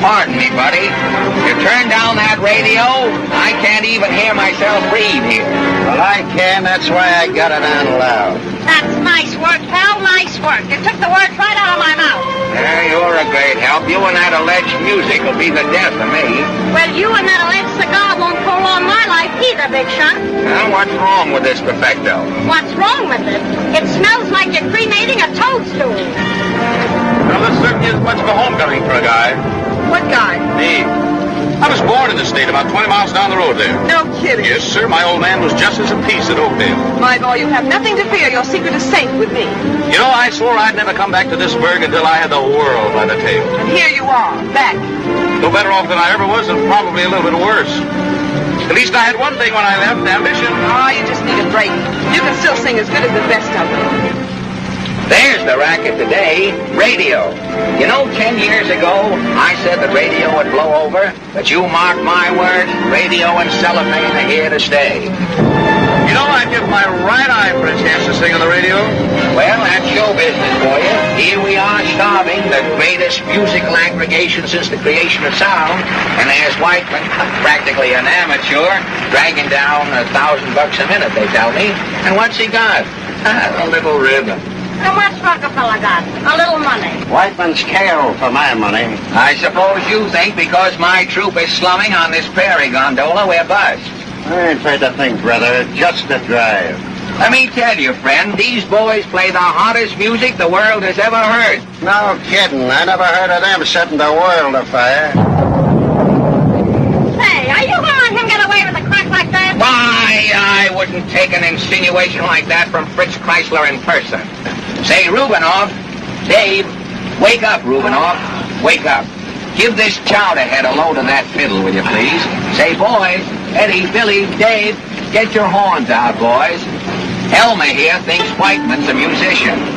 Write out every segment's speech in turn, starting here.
Pardon me, buddy. You turn down that radio, I can't even hear myself breathe here. Well, I can. That's why I got it on loud. That's nice work, pal. Nice work. You took the words right out of my mouth. Yeah, you're a great help. You and that alleged music will be the death of me. Well, you and that alleged cigar won't prolong my life either, Big Shot. Now, what's wrong with this perfecto? What's wrong with it? It smells like you're cremating a toadstool. Well, this certainly is much of a homecoming for a guy. What guy? Me. I was born in the state about 20 miles down the road there. No kidding. Yes, sir. My old man was justice of peace at Oakdale. My boy, you have nothing to fear. Your secret is safe with me. You know, I swore I'd never come back to this burg until I had the world by the tail. And here you are, back. No better off than I ever was, and probably a little bit worse. At least I had one thing when I left, ambition. Ah, you just need a break. You can still sing as good as the best of them. There's the racket today, radio. You know, 10 years ago, I said that radio would blow over, but you mark my words, radio and cellophane are here to stay. You know, I'd give my right eye for a chance to sing on the radio. Well, that's show business for you. Here we are starving the greatest musical aggregation since the creation of sound, and there's Whiteman, practically an amateur, dragging down $1,000 a minute, they tell me. And what's he got? A little ribbon. And what's Rockefeller got? A little money. Whiteman's kale for my money. I suppose you think because my troop is slumming on this prairie gondola, we're bust. I ain't afraid to think, brother. Just a drive. Let me tell you, friend, these boys play the hottest music the world has ever heard. No kidding. I never heard of them setting the world afire. Say, are you going to let him get away with a crack like that? Why, I wouldn't take an insinuation like that from Fritz Chrysler in person. Say, Rubinoff, Dave, wake up, Rubinoff, wake up. Give this chowderhead a load of that fiddle, will you please? Say, boys, Eddie, Billy, Dave, get your horns out, boys. Elmer here thinks Whiteman's a musician.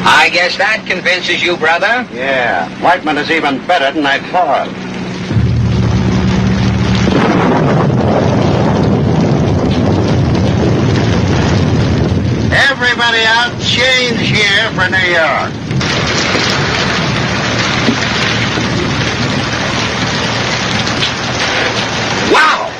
I guess that convinces you, brother. Yeah, Whiteman is even better than I thought. Everybody out, change here for New York. Wow!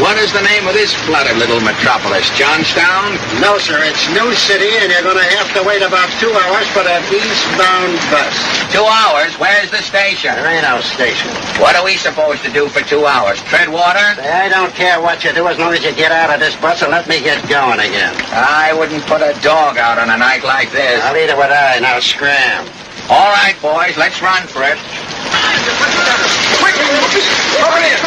What is the name of this flooded little metropolis? Johnstown? No, sir, it's New City, and you're going to have to wait about 2 hours for that eastbound bus. 2 hours? Where's the station? There ain't no station. What are we supposed to do for 2 hours? Tread water? I don't care what you do as long as you get out of this bus and let me get going again. I wouldn't put a dog out on a night like this. Well, neither would I. Now scram. All right, boys, let's run for it. Quick! Over here!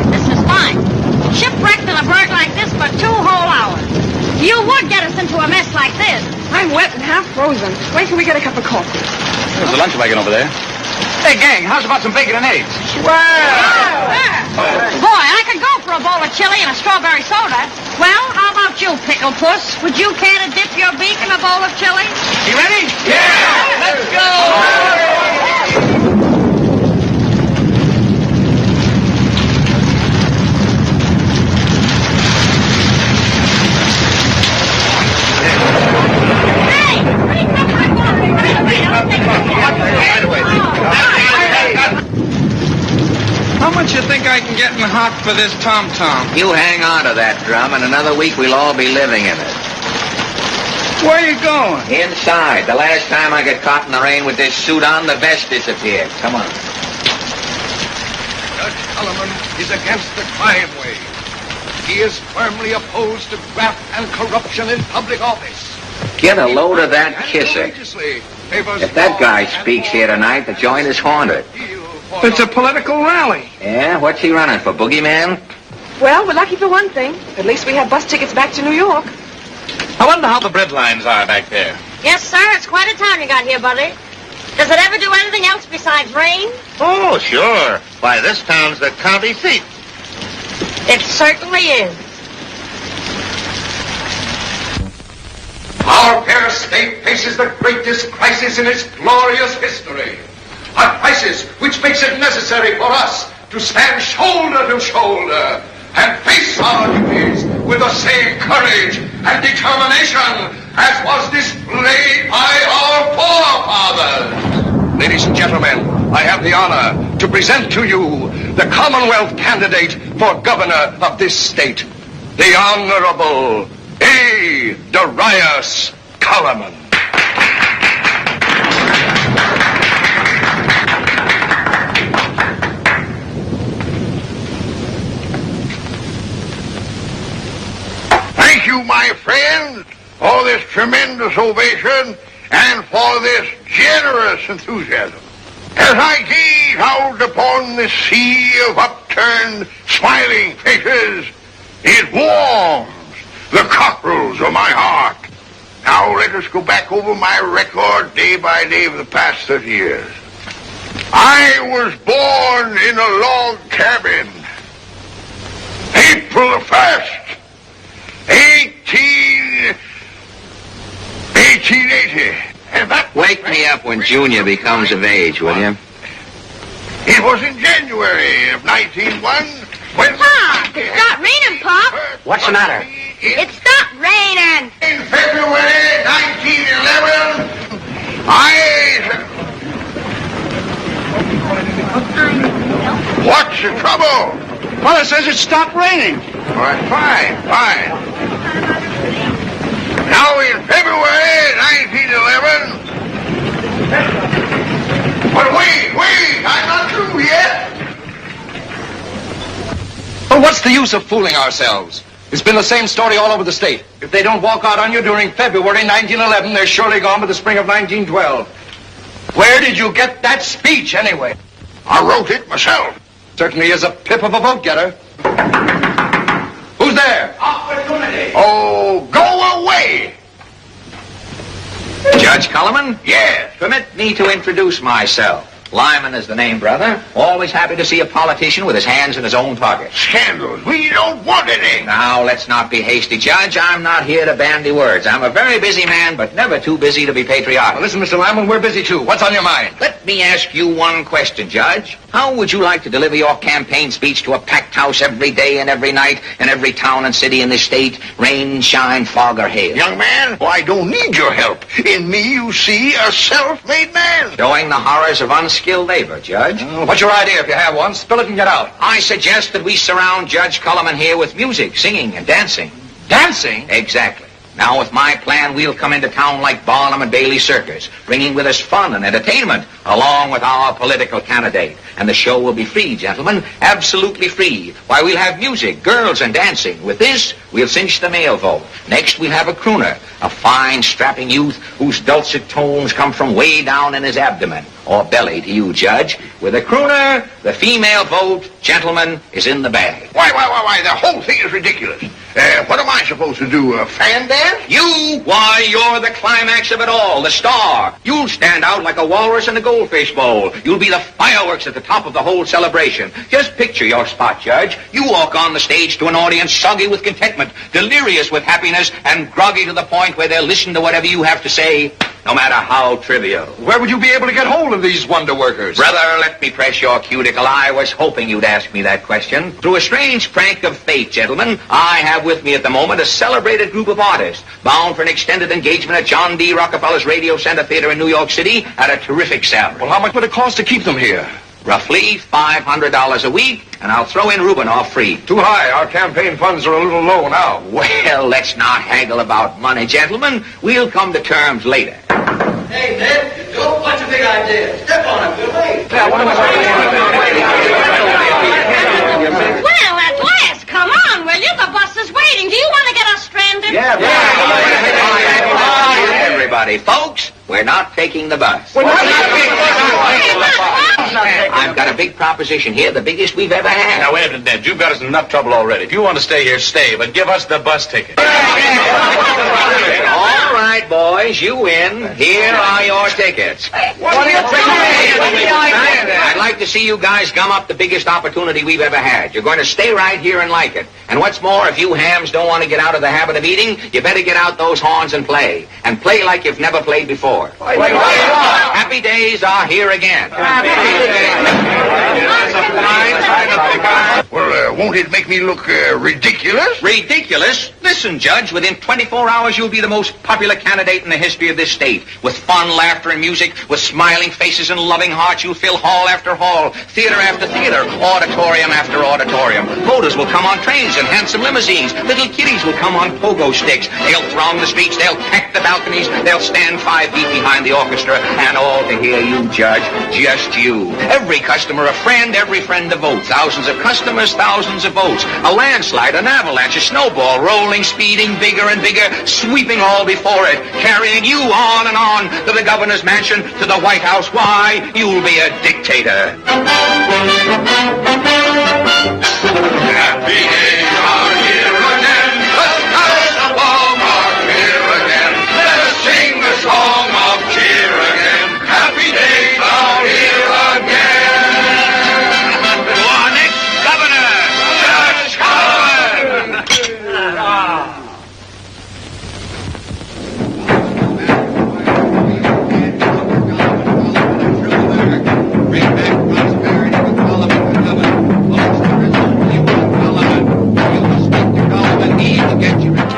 This is fine. Shipwrecked in a berg like this for 2 whole hours. You would get us into a mess like this. I'm wet and half frozen. When can we get a cup of coffee? There's a lunch wagon over there. Hey, gang, how's about some bacon and eggs? Boy, I could go for a bowl of chili and a strawberry soda. Well, how about you, Pickle Puss? Would you care to dip your beak in a bowl of chili? You ready? Yeah! Let's go! How much you think I can get in hot for this tom-tom? You hang on to that drum, and another week we'll all be living in it. Where are you going? Inside. The last time I got caught in the rain with this suit on, the vest disappeared. Come on. Judge Cullinan is against the crime wave. He is firmly opposed to graft and corruption in public office. Get a load of that kisser. If that guy speaks here tonight, the joint is haunted. It's a political rally. Yeah? What's he running for, boogeyman? Well, we're lucky for one thing. At least we have bus tickets back to New York. I wonder how the bread lines are back there. Yes, sir. It's quite a town you got here, buddy. Does it ever do anything else besides rain? Oh, sure. Why, this town's the county seat. It certainly is. Our fair state faces the greatest crisis in its glorious history. A crisis which makes it necessary for us to stand shoulder to shoulder and face our duties with the same courage and determination as was displayed by our forefathers. Ladies and gentlemen, I have the honor to present to you the Commonwealth candidate for governor of this state, the Honorable A. Darius Cullinan. Thank you, my friends, for this tremendous ovation and for this generous enthusiasm. As I gaze out upon this sea of upturned, smiling faces, it warms the cockles of my heart. Now let us go back over my record day by day of the past 30 years. I was born in a log cabin. April the 1st, 1880. And that Wake me up when Junior becomes of age, will you? It was in January of 1901 when... Pop! It stopped raining, Pop! What's the matter? It stopped raining! In February 1911, What's the trouble? Father says it stopped raining. All right, fine. Now in February 1911... But wait, I'm not through yet. Well, what's the use of fooling ourselves? It's been the same story all over the state. If they don't walk out on you during February 1911, they're surely gone by the spring of 1912. Where did you get that speech, anyway? I wrote it myself. Certainly is a pip of a vote-getter. Who's there? Opportunity. Oh, go away. Judge Cullinan? Yes. Permit me to introduce myself. Lyman is the name, brother. Always happy to see a politician with his hands in his own pocket. Scandals. We don't want any. Now, let's not be hasty, Judge. I'm not here to bandy words. I'm a very busy man, but never too busy to be patriotic. Well, listen, Mr. Lyman, we're busy too. What's on your mind? Let me ask you one question, Judge. How would you like to deliver your campaign speech to a packed house every day and every night in every town and city in this state, rain, shine, fog, or hail? Young man, I don't need your help. In me, you see a self-made man. Showing the horrors of unskilled labor, Judge. What's your idea if you have one? Spill it and get out. I suggest that we surround Judge Culliman here with music, singing, and dancing. Dancing? Exactly. Now, with my plan, we'll come into town like Barnum and Bailey Circus, bringing with us fun and entertainment, along with our political candidate. And the show will be free, gentlemen, absolutely free. Why, we'll have music, girls, and dancing. With this, we'll cinch the male vote. Next, we'll have a crooner, a fine, strapping youth whose dulcet tones come from way down in his abdomen, or belly to you, Judge. With a crooner, the female vote, gentlemen, is in the bag. Why, the whole thing is ridiculous. What am I supposed to do, a fan dance? You? Why, you're the climax of it all, the star. You'll stand out like a walrus in a goldfish bowl. You'll be the fireworks at the top of the whole celebration. Just picture your spot, Judge. You walk on the stage to an audience soggy with contentment, delirious with happiness, and groggy to the point where they'll listen to whatever you have to say, no matter how trivial. Where would you be able to get hold of these wonder workers? Brother, let me press your cuticle. I was hoping you'd ask me that question. Through a strange prank of fate, gentlemen, I have with me at the moment a celebrated group of artists bound for an extended engagement at John D. Rockefeller's Radio Center Theater in New York City at a terrific salary. Well, how much would it cost to keep them here? Roughly $500 a week, and I'll throw in Rubinoff free. Too high. Our campaign funds are a little low now. Well, let's not haggle about money, gentlemen. We'll come to terms later. Hey, Ned, don't bunch of big ideas. Step on it, Billy. Well, at last, come on, will you? The bus is waiting. Do you want to get us stranded? Everybody, folks, we're not taking the bus. I've got a big proposition here, the biggest we've ever had. Now, wait a minute, Ned. You've got us in enough trouble already. If you want to stay here, stay, but give us the bus ticket. All right, boys, you win. Here are your tickets. I'd like to see you guys gum up the biggest opportunity we've ever had. You're going to stay right here and like it. And what's more, if you hams don't want to get out of the habit of eating, you better get out those horns and play. And play like you've never played before. Happy days are here again. Well, won't it make me look ridiculous? Ridiculous? Listen, Judge, within 24 hours you'll be the most popular candidate in the history of this state. With fun, laughter, and music, with smiling faces and loving hearts, you'll fill hall after hall, theater after theater, auditorium after auditorium. Voters will come on trains and handsome limousines. Little kiddies will come on pogo sticks. They'll throng the streets, they'll pack the balconies, they'll stand 5 feet behind the orchestra, and all to hear you, Judge, just you. Every customer a friend, every friend a vote. Thousands of customers, thousands of votes. A landslide, an avalanche, a snowball, rolling, speeding, bigger and bigger, sweeping all before it, carrying you on and on to the governor's mansion, to the White House. Why, you'll be a dictator. Happy days are here again. The skies above are clear again. Let us sing the song of cheer again. Happy days are here again. Our next governor, Judge Culliman. Bring back prosperity with Culliman for governor. Folks, there is only one Culliman. You must speak to Culliman. He will get you rich.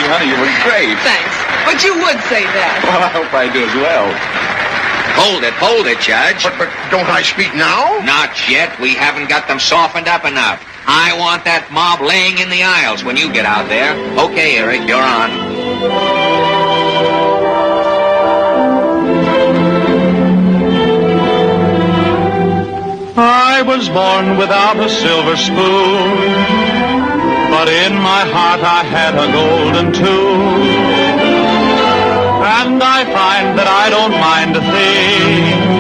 Honey, you look great. Thanks. But you would say that. Well, I hope I do as well. Hold it, Judge. But don't I speak now? Not yet. We haven't got them softened up enough. I want that mob laying in the aisles when you get out there. Okay, Eric, you're on. I was born without a silver spoon, but in my heart I had a golden tune. And I find that I don't mind a thing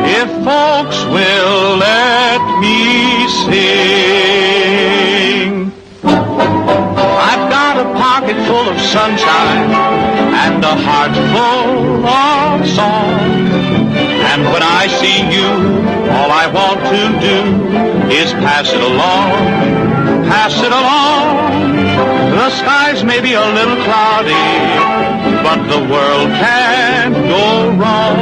if folks will let me sing. I've got a pocket full of sunshine and a heart full of song. And when I see you, all I want to do is pass it along, pass it along. The skies may be a little cloudy, but the world can't go wrong.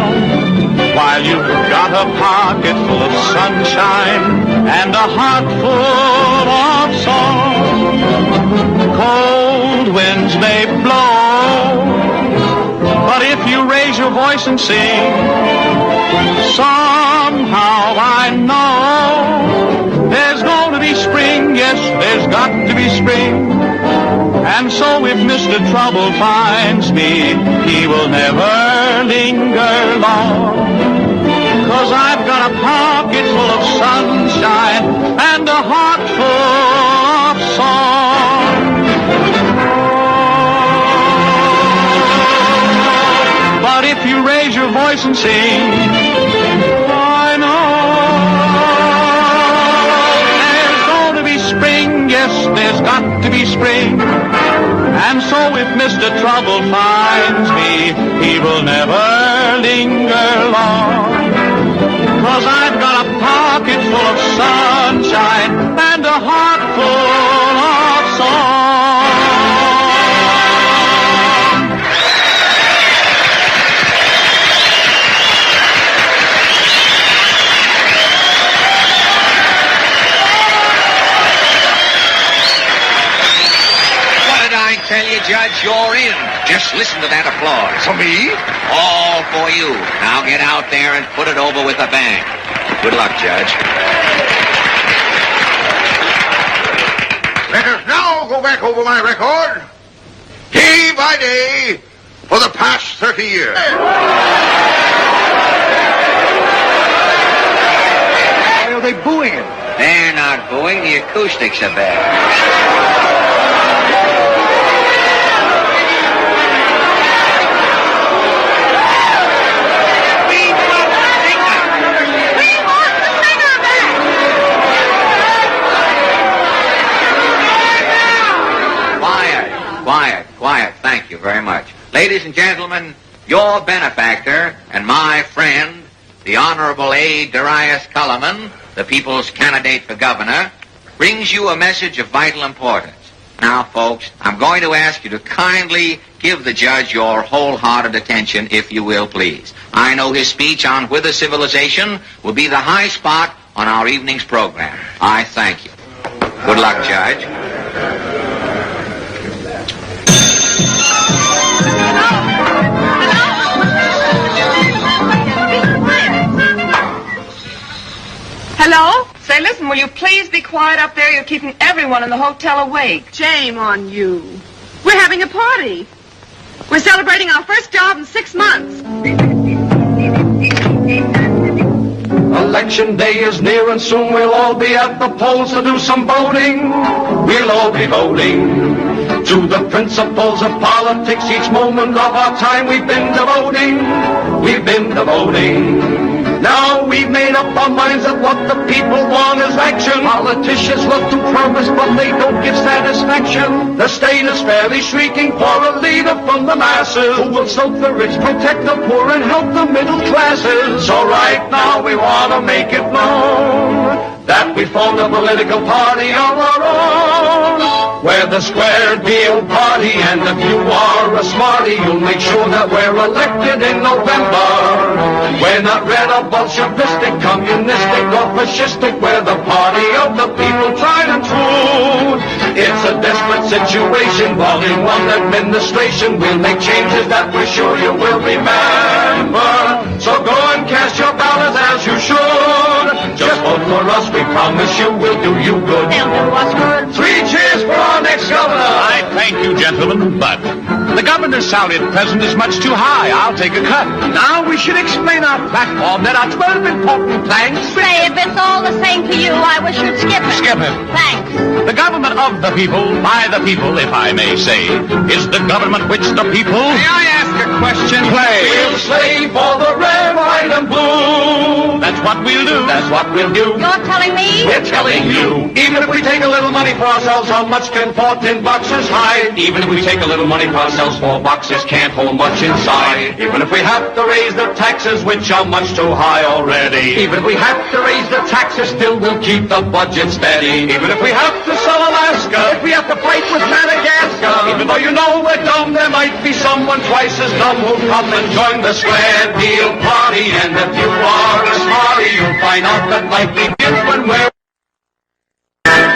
While you've got a pocket full of sunshine and a heart full of song. Cold winds may blow, but if you raise your voice and sing, somehow I know there's going to be spring. Yes, there's got to be spring. And so if Mr. Trouble finds me, he will never linger long. 'Cause I've got a pocket full of sunshine and a heart full of song. But if you raise your voice and sing, I know there's going to be spring. Yes, there's got to be spring. And so if Mr. Trouble finds me, he will never linger long. 'Cause I've got a pocket full of sunshine and a heart full of song. What did I tell you, Judge? You're in. Just listen to that applause. For me? All for you. Now get out there and put it over with a bang. Good luck, Judge. Let us now go back over my record, day by day, for the past 30 years. Why are they booing it? They're not booing. The acoustics are bad. Quiet. Thank you very much. Ladies and gentlemen, your benefactor and my friend, the Honorable A. Darius Culliman, the people's candidate for governor, brings you a message of vital importance. Now, folks, I'm going to ask you to kindly give the judge your wholehearted attention, if you will, please. I know his speech on whither civilization will be the high spot on our evening's program. I thank you. Good luck, Judge. Hello? Say, listen, will you please be quiet up there? You're keeping everyone in the hotel awake. Shame on you. We're having a party. We're celebrating our first job in 6 months. Election day is near and soon we'll all be at the polls to do some voting. We'll all be voting to the principles of politics. Each moment of our time we've been devoting. Now we've made up our minds that what the people want is action. Politicians look to promise, but they don't give satisfaction. The state is fairly shrieking for a leader from the masses who will soak the rich, protect the poor, and help the middle classes. So right now we want to make it known that we formed a political party of our own. We're the square deal party, and if you are a smarty, you'll make sure that we're elected in November. We're not red or Bolshevistic, communistic or fascistic. We're the party of the people, tried and true. It's a desperate situation, volume 1 administration. We'll make changes that we're sure you will remember. So go and cast your ballots as you should. Just vote for us, we promise you we'll do you good. They'll do us good. 3 cheers for our next governor. I thank you, gentlemen, but the governor's salary at present is much too high. I'll take a cut. Now we should explain our platform. There are 12 important planks. Say, if it's all the same to you, I wish you'd skip it. Skip it. Thanks. The government of the people, by the people, if I may say, is the government which the people... May I ask a question? Play. We'll slave for the red, white, and blue. That's what we'll do. That's what we'll do. You're telling me? We're telling you. Even if we take a little money for ourselves, how much can 14 boxes hide? Even if we take a little money for ourselves, 4 boxes can't hold much inside. Even if we have to raise the taxes, which are much too high already. Even if we have to raise the taxes, still we'll keep the budget steady. Even if we have to sell Alaska, if we have to fight with Madagascar. Even though you know we're dumb, there might be someone twice as dumb who'll come and join the square deal party. And if you are a smarty, you'll find out that life begins when we're...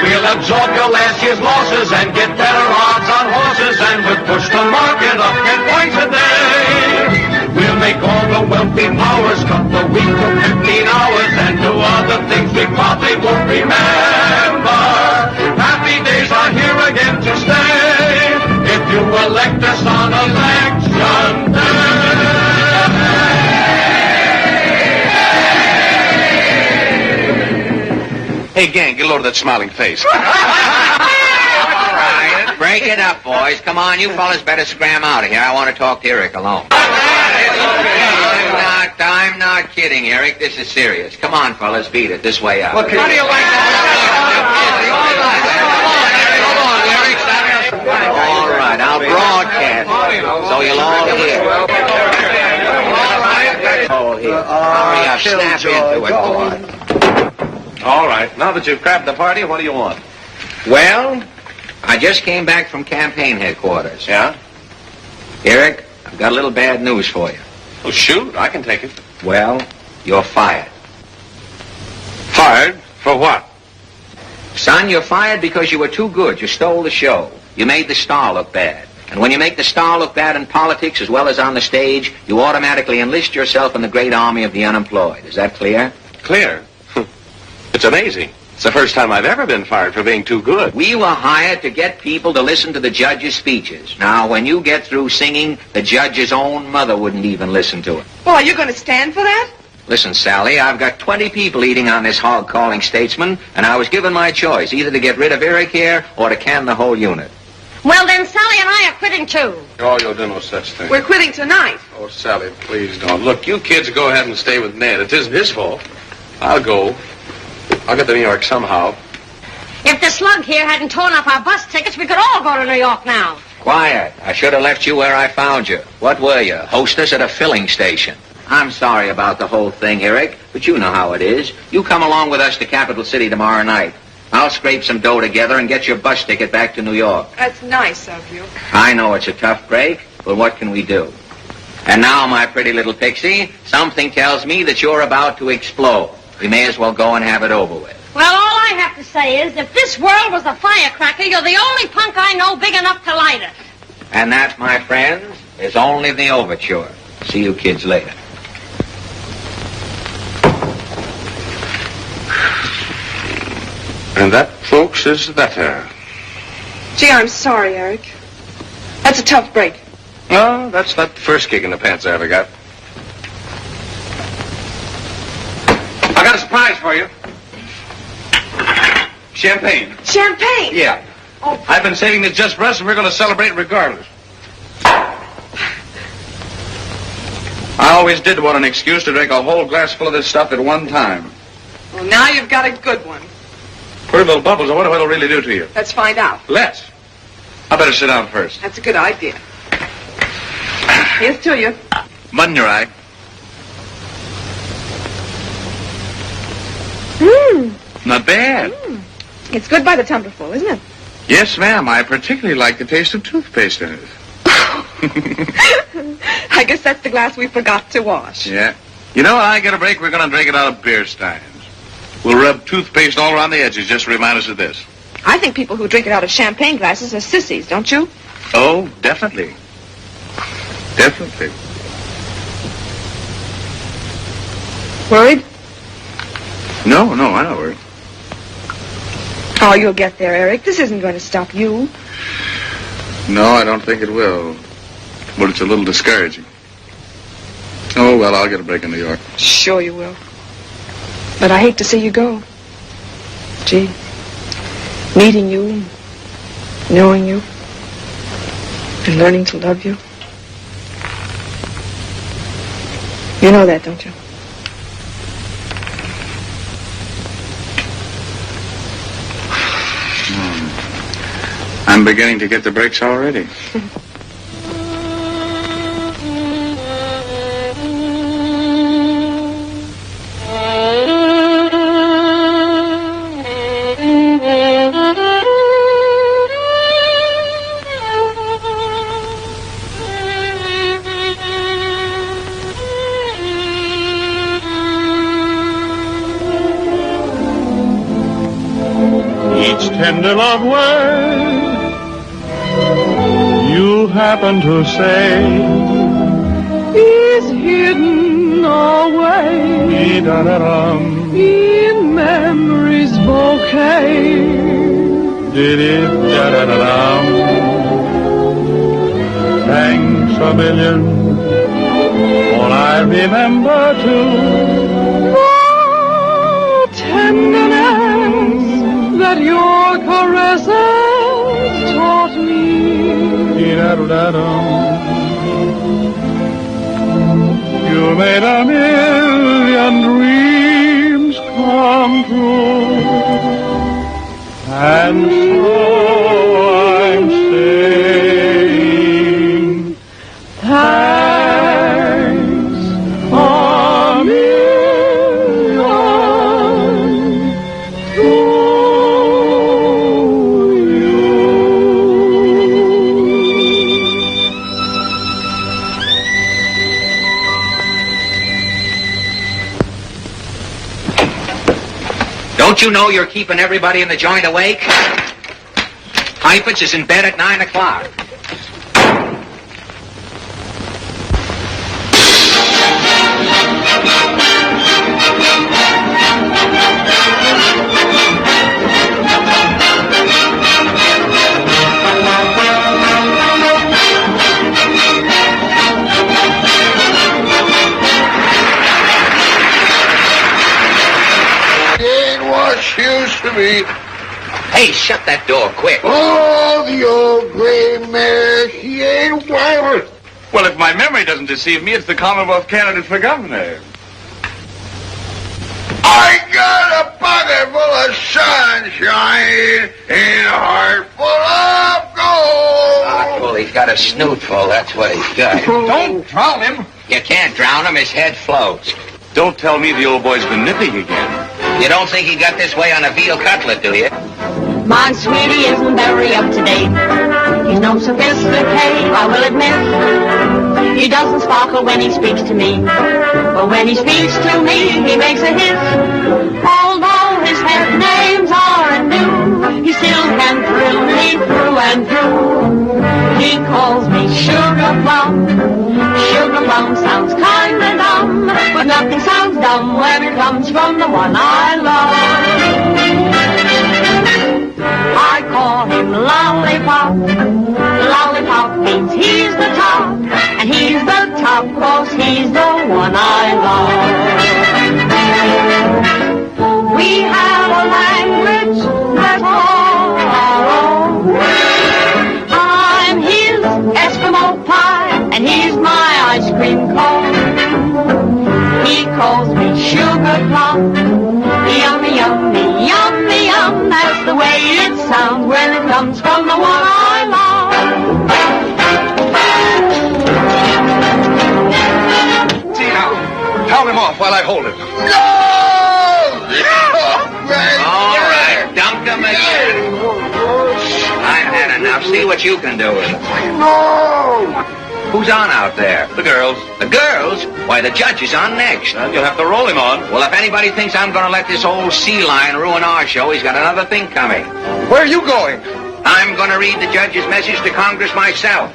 We'll absorb your last year's losses and get better odds on horses, and we'll push the market up 10 points a day. We'll make all the wealthy powers cut the week to 15 hours and do other things we probably won't remember. Happy days are here again to stay if you elect us on election day. Hey, gang, get a load of that smiling face. All right, break it up, boys. Come on, you fellas better scram out of here. I want to talk to Eric alone. I'm not kidding, Eric. This is serious. Come on, fellas, beat it. This way out. How do you like that? All right, I'll broadcast so you'll all hear. All here. Hurry up, snap into it, boy. All right, now that you've crabbed the party, what do you want? Well, I just came back from campaign headquarters. Yeah? Eric, I've got a little bad news for you. Oh, shoot, I can take it. Well, you're fired. Fired? For what? Son, you're fired because you were too good. You stole the show. You made the star look bad. And when you make the star look bad in politics as well as on the stage, you automatically enlist yourself in the great army of the unemployed. Is that clear? Clear? It's amazing. It's the first time I've ever been fired for being too good. We were hired to get people to listen to the judge's speeches. Now, when you get through singing, the judge's own mother wouldn't even listen to it. Well, are you going to stand for that? Listen, Sally, I've got 20 people eating on this hog-calling statesman, and I was given my choice, either to get rid of Eric here or to can the whole unit. Well, then Sally and I are quitting, too. Oh, you'll do no such thing. We're quitting tonight. Oh, Sally, please don't. Look, you kids go ahead and stay with Ned. It isn't his fault. I'll go. I'll get to New York somehow. If the slug here hadn't torn up our bus tickets, we could all go to New York now. Quiet. I should have left you where I found you. What were you, hostess at a filling station? I'm sorry about the whole thing, Eric, but you know how it is. You come along with us to Capital City tomorrow night. I'll scrape some dough together and get your bus ticket back to New York. That's nice of you. I know it's a tough break, but what can we do? And now, my pretty little pixie, something tells me that you're about to explode. We may as well go and have it over with. Well, all I have to say is, if this world was a firecracker, you're the only punk I know big enough to light it. And that, my friends, is only the overture. See you kids later. And that, folks, is better. Gee, I'm sorry, Eric. That's a tough break. No, that's not the first kick in the pants I ever got. I got a surprise for you. Champagne. Champagne? Yeah. Oh. I've been saving this just for us, and we're going to celebrate regardless. I always did want an excuse to drink a whole glass full of this stuff at one time. Well, now you've got a good one. Pretty little bubbles. I wonder what it'll really do to you. Let's find out. Let's. I better sit down first. That's a good idea. Here's to you. Mud in your eye. Not bad. It's good by the tumblerful, isn't it? Yes, ma'am. I particularly like the taste of toothpaste in it. I guess that's the glass we forgot to wash. Yeah. You know, when I get a break, we're going to drink it out of beer steins. We'll rub toothpaste all around the edges just to remind us of this. I think people who drink it out of champagne glasses are sissies, don't you? Oh, definitely. Definitely. Worried? No, I'm not worried. Oh, you'll get there, Eric. This isn't going to stop you. No, I don't think it will. But it's a little discouraging. Oh, well, I'll get a break in New York. Sure you will. But I hate to see you go. Gee, meeting you, knowing you, and learning to love you. You know that, don't you? I'm beginning to get the breaks already. Each tender love word you happen to say is hidden away in memory's bouquet. Thanks a million, all I remember too. Oh, tenderness that your caresses taught me. You made a million dreams come true, and so I'm saying thanks a million to Don't you know you're keeping everybody in the joint awake? Heifetz is in bed at 9 o'clock. Used to be. Hey, shut that door, quick. Oh, the old gray mare, she ain't wild. Well, if my memory doesn't deceive me, it's the Commonwealth candidate for governor. I got a pocket full of sunshine and a heart full of gold. Well, he's got a snoot full, that's what he's got. Don't drown him. You can't drown him, his head floats. Don't tell me the old boy's been nipping again. You don't think he got this way on a veal cutlet, do you? My sweetie isn't very up to date. He's no sophisticate, I will admit. He doesn't sparkle when he speaks to me. But when he speaks to me, he makes a hiss. Although his pet names aren't new, he still can thrill me through and through. He calls me Sugar Plum. Sugar Plum sounds kinda dumb, but nothing sounds dumb when it comes from the one I love. I call him Lollipop. Lollipop means he's the top, and he's the top 'cause he's the one I love. We have a language that's all our own. I'm his Eskimo pie, and he's my ice cream cone. He calls me Sugar Plum. Yummy, yummy, yummy, yum. That's the way it sounds when it comes from the one I love. See now, count him off while I hold him. No! All right, dumped him again. I've had enough. See what you can do with it. No! Who's on out there? The girls. The girls? Why, the judge is on next. Well, you'll have to roll him on. Well, if anybody thinks I'm going to let this old sea lion ruin our show, he's got another thing coming. Where are you going? I'm going to read the judge's message to Congress myself.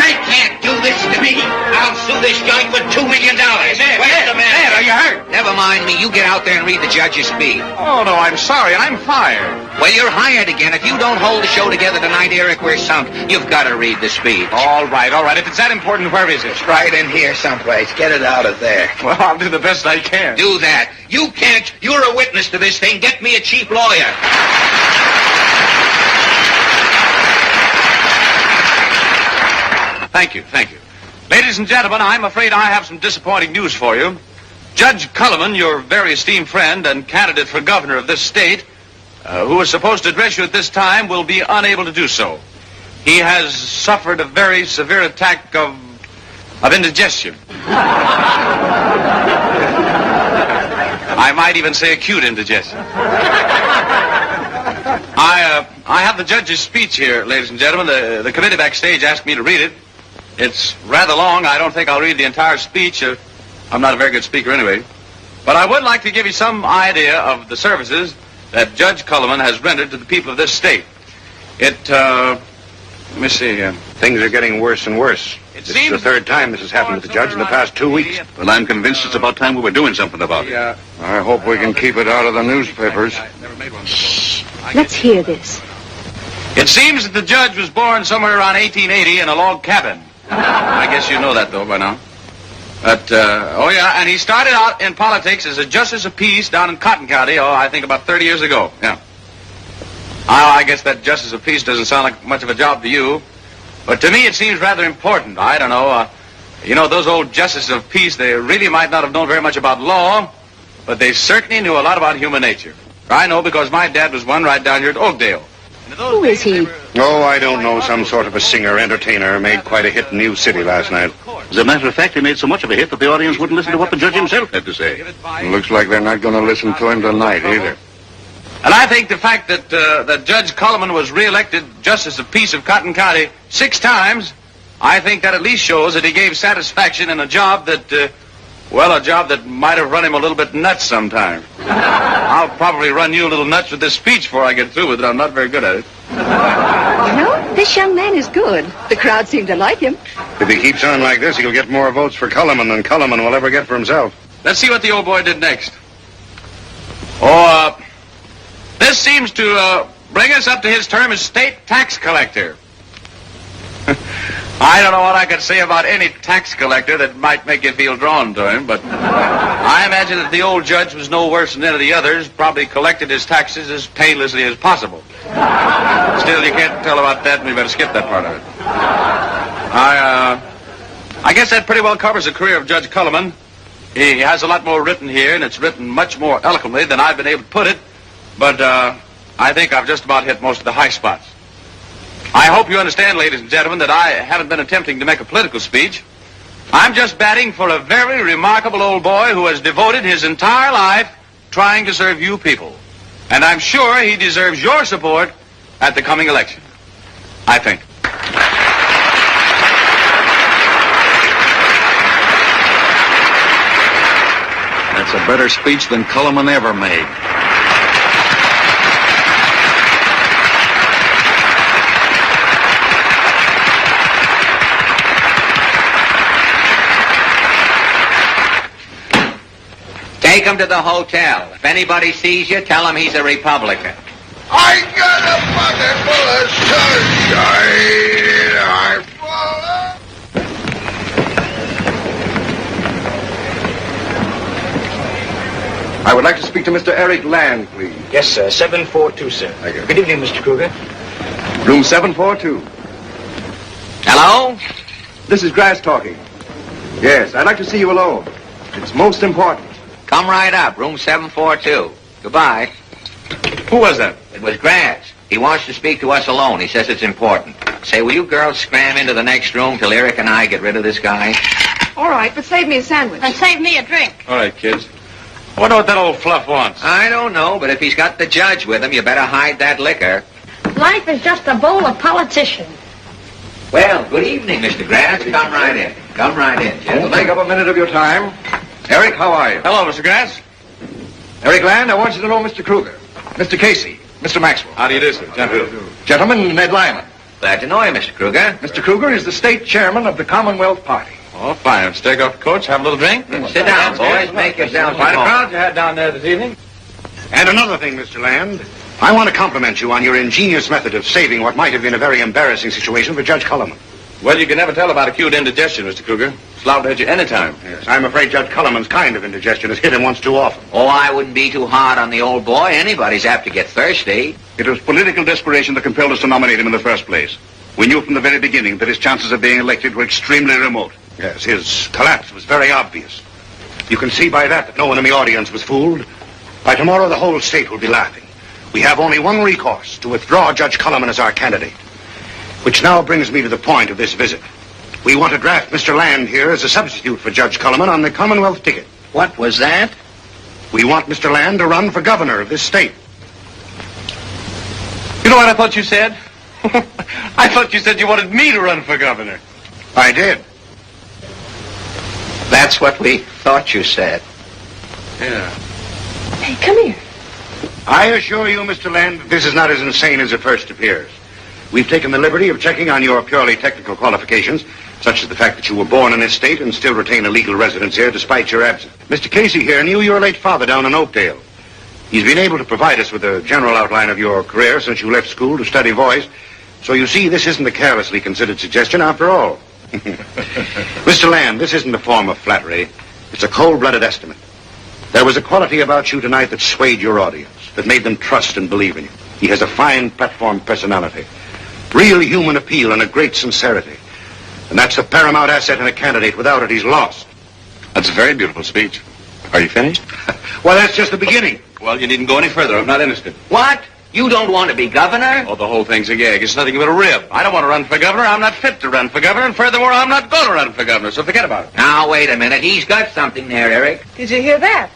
They can't do this to me. I'll sue this joint for $2 million. mind me, you get out there and read the judge's speech. Oh, no, I'm sorry. I'm fired. Well, you're hired again. If you don't hold the show together tonight, Eric, we're sunk. You've got to read the speech. All right. If it's that important, where is it? It's right in here someplace. Get it out of there. Well, I'll do the best I can. Do that. You can't. You're a witness to this thing. Get me a cheap lawyer. Thank you. Ladies and gentlemen, I'm afraid I have some disappointing news for you. Judge Culliman, your very esteemed friend and candidate for governor of this state, who was supposed to address you at this time, will be unable to do so. He has suffered a very severe attack of indigestion. I might even say acute indigestion. I have the judge's speech here, ladies and gentlemen. The committee backstage asked me to read it. It's rather long. I don't think I'll read the entire speech. I'm not a very good speaker anyway. But I would like to give you some idea of the services that Judge Culliman has rendered to the people of this state. Let me see. Things are getting worse and worse. This is the third time this has happened to the judge in the past 2 weeks. Well, I'm convinced it's about time we were doing something about it. I hope we can keep it out of the newspapers. Let's hear this. It seems that the judge was born somewhere around 1880 in a log cabin. I guess you know that, though, by now. But, and he started out in politics as a justice of peace down in Cotton County, I think about 30 years ago. Yeah. I guess that justice of peace doesn't sound like much of a job to you. But to me, it seems rather important. I don't know. Those old justices of peace, they really might not have known very much about law, but they certainly knew a lot about human nature. I know because my dad was one right down here at Oakdale. Who is he? Oh, I don't know. Some sort of a singer, entertainer. Made quite a hit in New City last night. As a matter of fact, he made so much of a hit that the audience wouldn't listen to what the judge himself had to say. Looks like they're not going to listen to him tonight either. And I think the fact that Judge Culliman was reelected Justice of Peace of Cotton County 6 times, I think that at least shows that he gave satisfaction in a job that might have run him a little bit nuts sometime. I'll probably run you a little nuts with this speech before I get through with it. I'm not very good at it. This young man is good. The crowd seem to like him. If he keeps on like this, he'll get more votes for Culliman than Culliman will ever get for himself. Let's see what the old boy did next. This seems to bring us up to his term as state tax collector. I don't know what I could say about any tax collector that might make you feel drawn to him, but I imagine that the old judge was no worse than any of the others, probably collected his taxes as painlessly as possible. Still, you can't tell about that, and we better skip that part of it. I guess that pretty well covers the career of Judge Culliman. He has a lot more written here, and it's written much more eloquently than I've been able to put it, but I think I've just about hit most of the high spots. I hope you understand, ladies and gentlemen, that I haven't been attempting to make a political speech. I'm just batting for a very remarkable old boy who has devoted his entire life trying to serve you people. And I'm sure he deserves your support at the coming election. I think. That's a better speech than Culliman ever made. Take him to the hotel. If anybody sees you, tell him he's a Republican. I got a bucket full of sunshine, and I I would like to speak to Mr. Eric Land, please. Yes, sir. 742, sir. Thank you. Good evening, Mr. Kruger. Room 742. Hello? This is Grass talking. Yes, I'd like to see you alone. It's most important. Come right up. Room 742. Goodbye. Who was that? It was Grass. He wants to speak to us alone. He says it's important. Say, will you girls scram into the next room till Eric and I get rid of this guy? All right, but save me a sandwich. And save me a drink. All right, kids. I wonder what that old fluff wants. I don't know, but if he's got the judge with him, you better hide that liquor. Life is just a bowl of politicians. Well, good evening, Mr. Grass. Come right in. Come right in, We'll gentlemen. take up a minute of your time. Eric, how are you? Hello, Mr. Grass. Eric Land, I want you to know Mr. Kruger, Mr. Casey, Mr. Maxwell. How do you do, sir? Gentlemen, Ned Lyman. Glad to know you, Mr. Kruger. Mr. Kruger is the state chairman of the Commonwealth Party. Oh, fine. Let's take off the coats, have a little drink. Sit down, boys. Make yourselves Quite a at home. crowd you had down there this evening. And another thing, Mr. Land. I want to compliment you on your ingenious method of saving what might have been a very embarrassing situation for Judge Culliman. Well, you can never tell about acute indigestion, Mr. Kruger. It's liable to hit you any time. Yes, I'm afraid Judge Culliman's kind of indigestion has hit him once too often. Oh, I wouldn't be too hard on the old boy. Anybody's apt to get thirsty. It was political desperation that compelled us to nominate him in the first place. We knew from the very beginning that his chances of being elected were extremely remote. Yes, his collapse was very obvious. You can see by that no one in the audience was fooled. By tomorrow, the whole state will be laughing. We have only one recourse, to withdraw Judge Culliman as our candidate. Which now brings me to the point of this visit. We want to draft Mr. Land here as a substitute for Judge Culliman on the Commonwealth ticket. What was that? We want Mr. Land to run for governor of this state. You know what I thought you said? I thought you said you wanted me to run for governor. I did. That's what we thought you said. Yeah. Hey, come here. I assure you, Mr. Land, that this is not as insane as it first appears. We've taken the liberty of checking on your purely technical qualifications, such as the fact that you were born in this state and still retain a legal residence here despite your absence. Mr. Casey here knew your late father down in Oakdale. He's been able to provide us with a general outline of your career since you left school to study voice. So you see, this isn't a carelessly considered suggestion after all. Mr. Land, this isn't a form of flattery. It's a cold-blooded estimate. There was a quality about you tonight that swayed your audience, that made them trust and believe in you. He has a fine platform personality, real human appeal, and a great sincerity. And that's the paramount asset in a candidate. Without it, he's lost. That's a very beautiful speech. Are you finished? Well, that's just the beginning. Well, you needn't go any further. I'm not interested. What? You don't want to be governor? Oh, the whole thing's a gag. It's nothing but a rib. I don't want to run for governor. I'm not fit to run for governor. And furthermore, I'm not going to run for governor. So forget about it. Now, wait a minute. He's got something there, Eric. Did you hear that?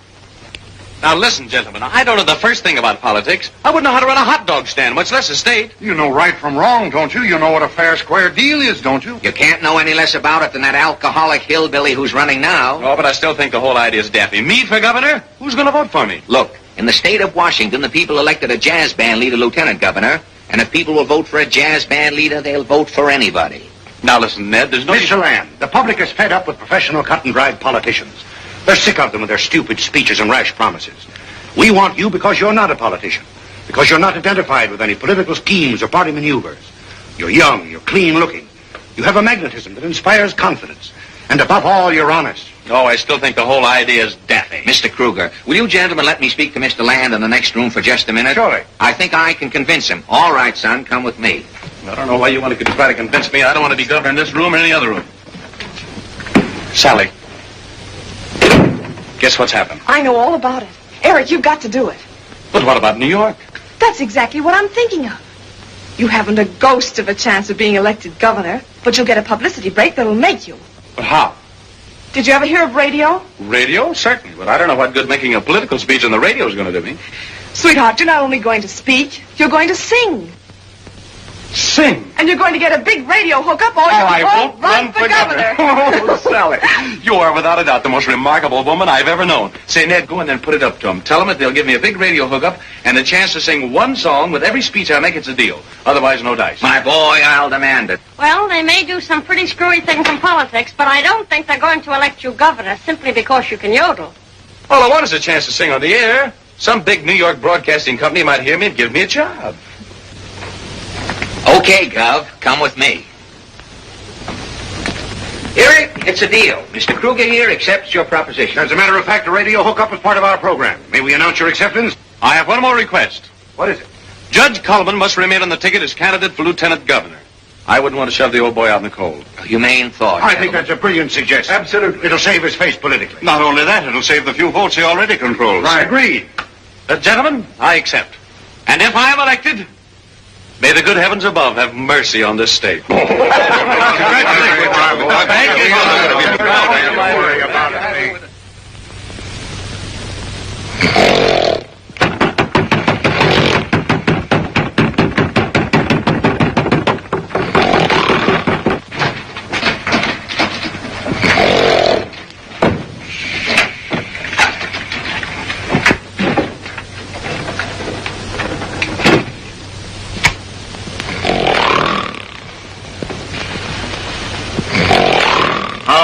Now, listen, gentlemen. I don't know the first thing about politics. I wouldn't know how to run a hot dog stand, much less a state. You know right from wrong, don't you? You know what a fair, square deal is, don't you? You can't know any less about it than that alcoholic hillbilly who's running now. Oh, but I still think the whole idea is daffy. Me for governor? Who's going to vote for me? Look, in the state of Washington, the people elected a jazz band leader lieutenant governor, and if people will vote for a jazz band leader, they'll vote for anybody. Now, listen, Ned, there's no... Mr. Land, the public is fed up with professional cut-and-dried politicians. They're sick of them with their stupid speeches and rash promises. We want you because you're not a politician, because you're not identified with any political schemes or party maneuvers. You're young, you're clean-looking. You have a magnetism that inspires confidence. And above all, you're honest. Oh, I still think the whole idea is daffy. Mr. Kruger, will you gentlemen let me speak to Mr. Land in the next room for just a minute? Surely. I think I can convince him. All right, son, come with me. I don't know why you want to try to convince me. I don't want to be governor in this room or any other room. Sally, guess what's happened? I know all about it. Eric, you've got to do it. But what about New York? That's exactly what I'm thinking of. You haven't a ghost of a chance of being elected governor, but you'll get a publicity break that'll make you. But how? Did you ever hear of radio? Radio? Certainly, but I don't know what good making a political speech on the radio is going to do me. Sweetheart, you're not only going to speak, you're going to sing. Sing? And you're going to get a big radio hookup, or you I won't won't run for governor. Oh, Sally, you are without a doubt the most remarkable woman I've ever known. Say, Ned, go in there and put it up to them. Tell them that they'll give me a big radio hookup and a chance to sing one song with every speech I make. It's a deal. Otherwise, no dice. My boy, I'll demand it. Well, they may do some pretty screwy things in politics, but I don't think they're going to elect you governor simply because you can yodel. All I want is a chance to sing on the air. Some big New York broadcasting company might hear me and give me a job. Okay, Gov, come with me. Eric, it's a deal. Mr. Kruger here accepts your proposition. As a matter of fact, a radio hookup is part of our program. May we announce your acceptance? I have one more request. What is it? Judge Culliman must remain on the ticket as candidate for lieutenant governor. I wouldn't want to shove the old boy out in the cold. Humane thought. I think that's a brilliant suggestion. Absolutely. It'll save his face politically. Not only that, it'll save the few votes he already controls. Right. Agreed. Gentlemen, I accept. And if I am elected, may the good heavens above have mercy on this state. Congratulations. Thank you. Don't worry about it.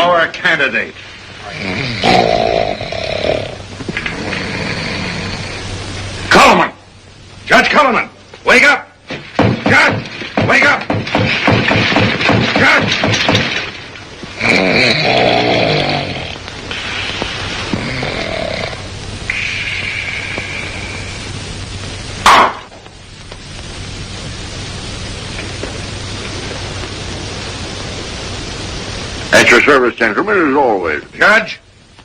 our candidate. Coleman! Judge Coleman! Wake up! Judge! Wake up! Judge! At your service, gentlemen, as always. Judge,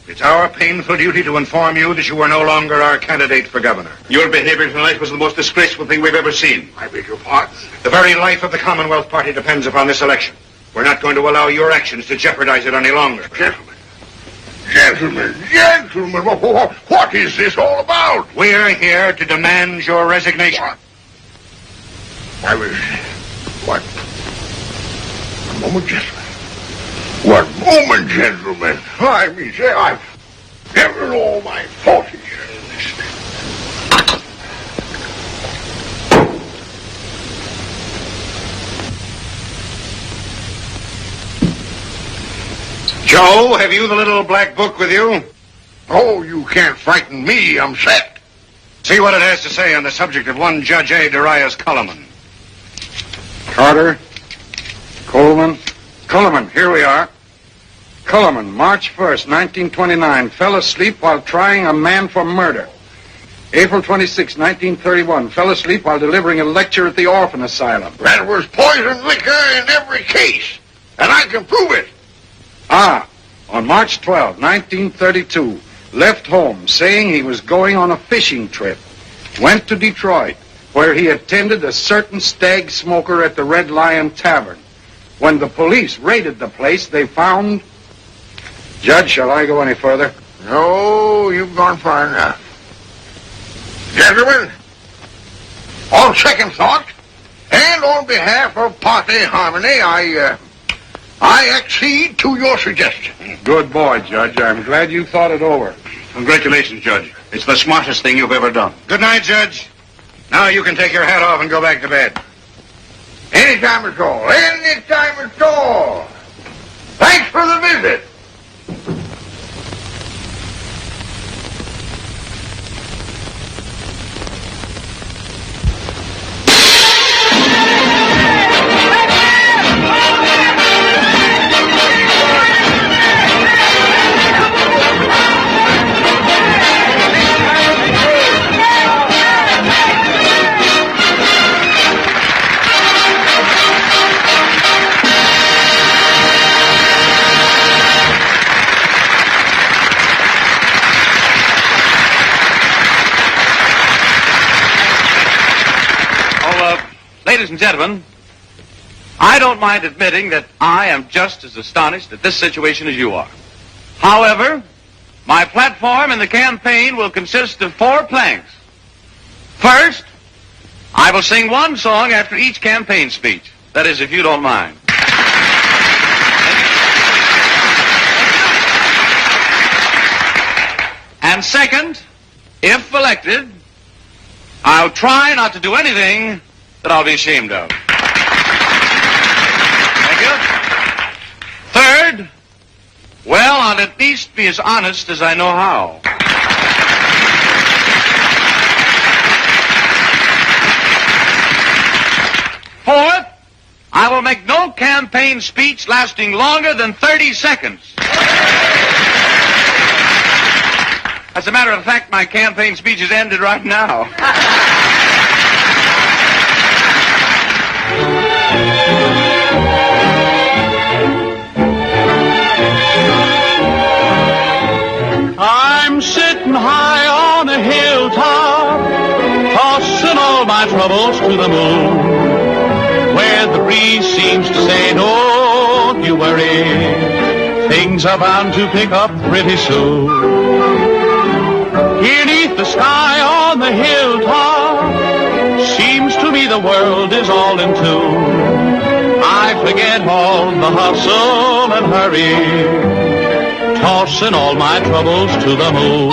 it's our painful duty to inform you that you are no longer our candidate for governor. Your behavior tonight was the most disgraceful thing we've ever seen. I beg your pardon. The very life of the Commonwealth Party depends upon this election. We're not going to allow your actions to jeopardize it any longer. Gentlemen, what is this all about? We're here to demand your resignation. What? One moment, gentlemen. One moment, gentlemen. I mean, say, I've never in all my 40 years in this state. Joe, have you the little black book with you? Oh, you can't frighten me. I'm set. See what it has to say on the subject of one Judge A. Darius Coleman. Carter, Coleman, here we are. Coleman, March 1st, 1929, fell asleep while trying a man for murder. April 26, 1931, fell asleep while delivering a lecture at the orphan asylum. That was poisoned liquor in every case, and I can prove it. On March 12, 1932, left home saying he was going on a fishing trip. Went to Detroit, where he attended a certain stag smoker at the Red Lion Tavern. When the police raided the place, they found... Judge, shall I go any further? No, you've gone far enough. Gentlemen, on second thought, and on behalf of party harmony, I accede to your suggestion. Good boy, Judge. I'm glad you thought it over. Congratulations, Judge. It's the smartest thing you've ever done. Good night, Judge. Now you can take your hat off and go back to bed. Anytime at all. Anytime at all. Thanks for the visit. Ladies and gentlemen, I don't mind admitting that I am just as astonished at this situation as you are. However, my platform in the campaign will consist of 4 planks. First, I will sing one song after each campaign speech. That is, if you don't mind. And second, if elected, I'll try not to do anything that I'll be ashamed of. Thank you. Third, well, I'll at least be as honest as I know how. Fourth, I will make no campaign speech lasting longer than 30 seconds. As a matter of fact, my campaign speech is ended right now. I'm sitting high on a hilltop, tossing all my troubles to the moon, where the breeze seems to say, don't you worry, things are bound to pick up pretty soon. Beneath the sky on the hilltop, seems to me the world is all in tune. I forget all the hustle and hurry, tossing all my troubles to the moon.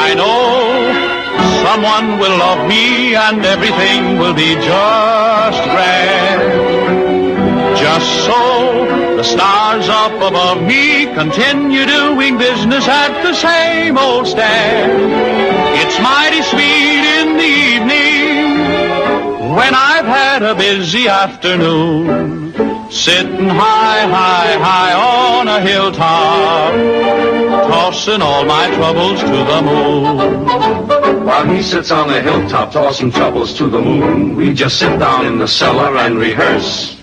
I know someone will love me and everything will be just grand. Just so The stars up above me continue doing business at the same old stand. It's mighty sweet in the evening when I've had a busy afternoon, sitting high, high, high on a hilltop, tossing all my troubles to the moon. While he sits on the hilltop tossing troubles to the moon, we just sit down in the cellar and rehearse.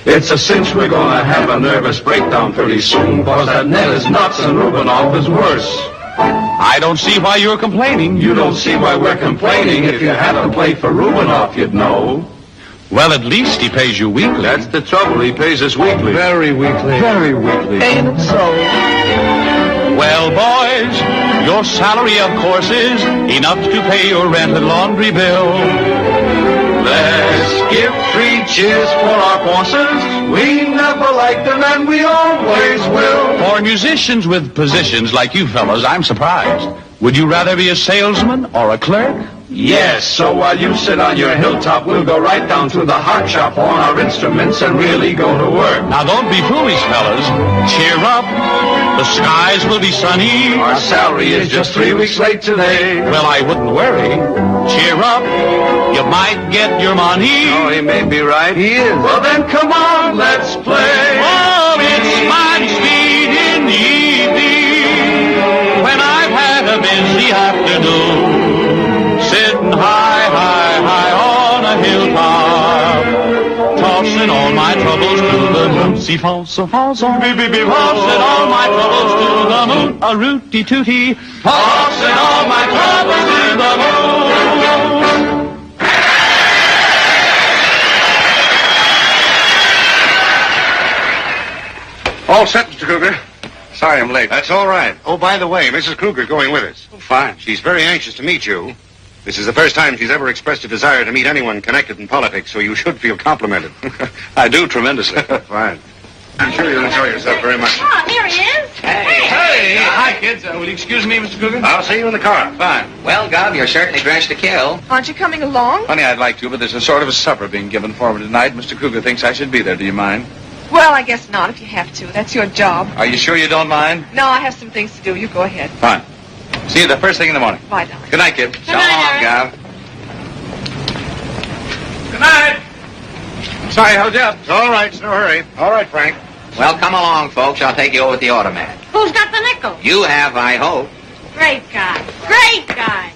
It's a cinch we're gonna have a nervous breakdown pretty soon, cause that Ned is nuts and Rubinoff is worse. I don't see why you're complaining. You don't see why we're complaining. If you hadn't played for Rubinoff, you'd know. Well, at least he pays you weekly. That's the trouble. He pays us weekly. Very weekly. Very weekly. Ain't it so? Well, boys, your salary, of course, is enough to pay your rent and laundry bill. Let's give 3 cheers for our bosses. We never liked them and we always will. For musicians with positions like you fellas, I'm surprised. Would you rather be a salesman or a clerk? Yes, so while you sit on your hilltop, we'll go right down to the hot shop on our instruments and really go to work. Now, don't be foolish, fellas. Cheer up. The skies will be sunny. Our salary is just 3 weeks late today. Well, I wouldn't worry. Cheer up. You might get your money. Oh, he may be right. He is. Well, then come on, let's play. Oh, it's mighty sweet in the evening when I've had a busy afternoon, sitting high, high, high on a hilltop, tossing all my troubles to the moon. Si fa, so fa, so, tossing all my troubles to the moon. A rooty tooty, tossing all my troubles to the moon. All set, Mr. Kruger. Sorry I'm late. That's all right. Oh, by the way, Mrs. Kruger going with us. Oh, fine. She's very anxious to meet you. This is the first time she's ever expressed a desire to meet anyone connected in politics, so you should feel complimented. I do tremendously. Fine. I'm sure you'll enjoy yourself very much. Oh, here he is. Hey, hi, kids. Will you excuse me, Mr. Kruger? I'll see you in the car. Fine. Well, Gov, you're certainly dressed to kill. Aren't you coming along? Funny, I'd like to, but there's a sort of a supper being given for me tonight. Mr. Kruger thinks I should be there. Do you mind? Well, I guess not if you have to. That's your job. Are you sure you don't mind? No, I have some things to do. You go ahead. Fine. See you the first thing in the morning. Bye, darling. Good night, kid. Good night, Gov. Good night. Sorry, how'd you up? It's all right. It's no hurry. All right, Frank. Well, come along, folks. I'll take you over to the automat. Who's got the nickel? You have, I hope. Great guy. Great guy.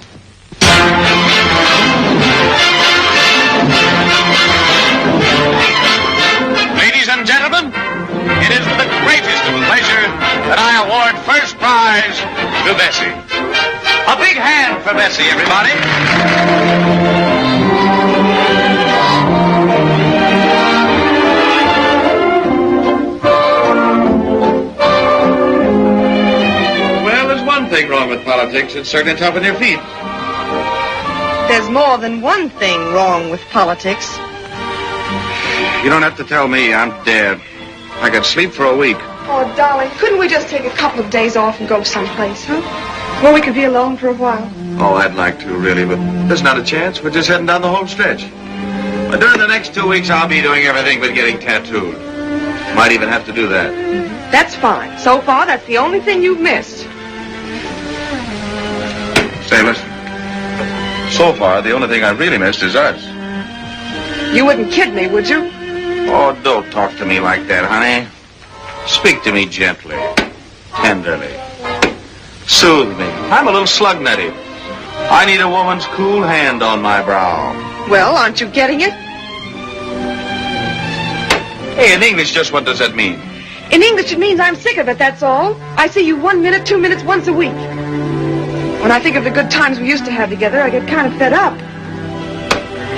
Ladies and gentlemen, it is with the greatest of pleasure that I award first prize to Bessie. A big hand for Bessie, everybody. Well, there's one thing wrong with politics. It's certainly tough on your feet. There's more than one thing wrong with politics. You don't have to tell me. I'm dead. I could sleep for a week. Oh, darling, couldn't we just take a couple of days off and go someplace, huh? Where we could be alone for a while. Oh, I'd like to, really, but there's not a chance. We're just heading down the home stretch. But during the next 2 weeks, I'll be doing everything but getting tattooed. Might even have to do that. That's fine. So far, that's the only thing you've missed. Say, listen. So far, the only thing I've really missed is us. You wouldn't kid me, would you? Oh, don't talk to me like that, honey. Speak to me gently, tenderly. Soothe me. I'm a little slug-nutty. I need a woman's cool hand on my brow. Well, aren't you getting it? Hey, in English, just what does that mean? In English, it means I'm sick of it, that's all. I see you 1 minute, 2 minutes, once a week. When I think of the good times we used to have together, I get kind of fed up.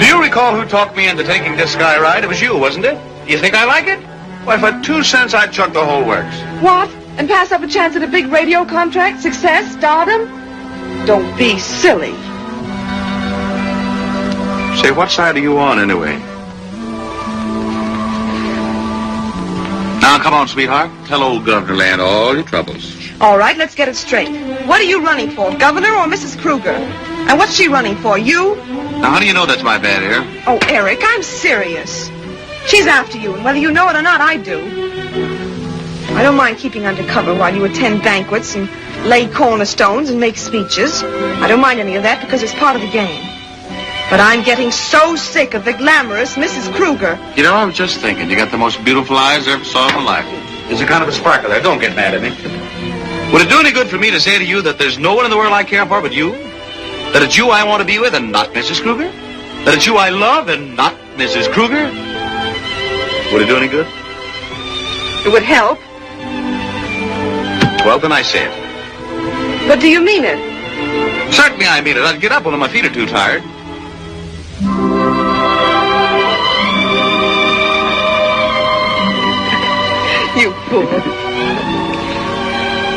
Do you recall who talked me into taking this guy ride? It was you, wasn't it? You think I like it? Why, for 2 cents, I'd chuck the whole works. What? And pass up a chance at a big radio contract, success, stardom? Don't be silly. Say, what side are you on, anyway? Now, come on, sweetheart. Tell old Governor Land all your troubles. All right, let's get it straight. What are you running for, Governor or Mrs. Kruger? And what's she running for, you? Now, how do you know that's my bad ear? Oh, Eric, I'm serious. She's after you, and whether you know it or not, I do. I don't mind keeping undercover while you attend banquets and lay cornerstones and make speeches. I don't mind any of that because it's part of the game. But I'm getting so sick of the glamorous Mrs. Kruger. You know, I was just thinking, you got the most beautiful eyes I ever saw in my life. There's a kind of a sparkle there. Don't get mad at me. Would it do any good for me to say to you that there's no one in the world I care for but you? That it's you I want to be with and not Mrs. Kruger? That it's you I love and not Mrs. Kruger? Would it do any good? It would help. Well, then I say it. But do you mean it? Certainly I mean it. I'd get up when my feet are too tired. You fool.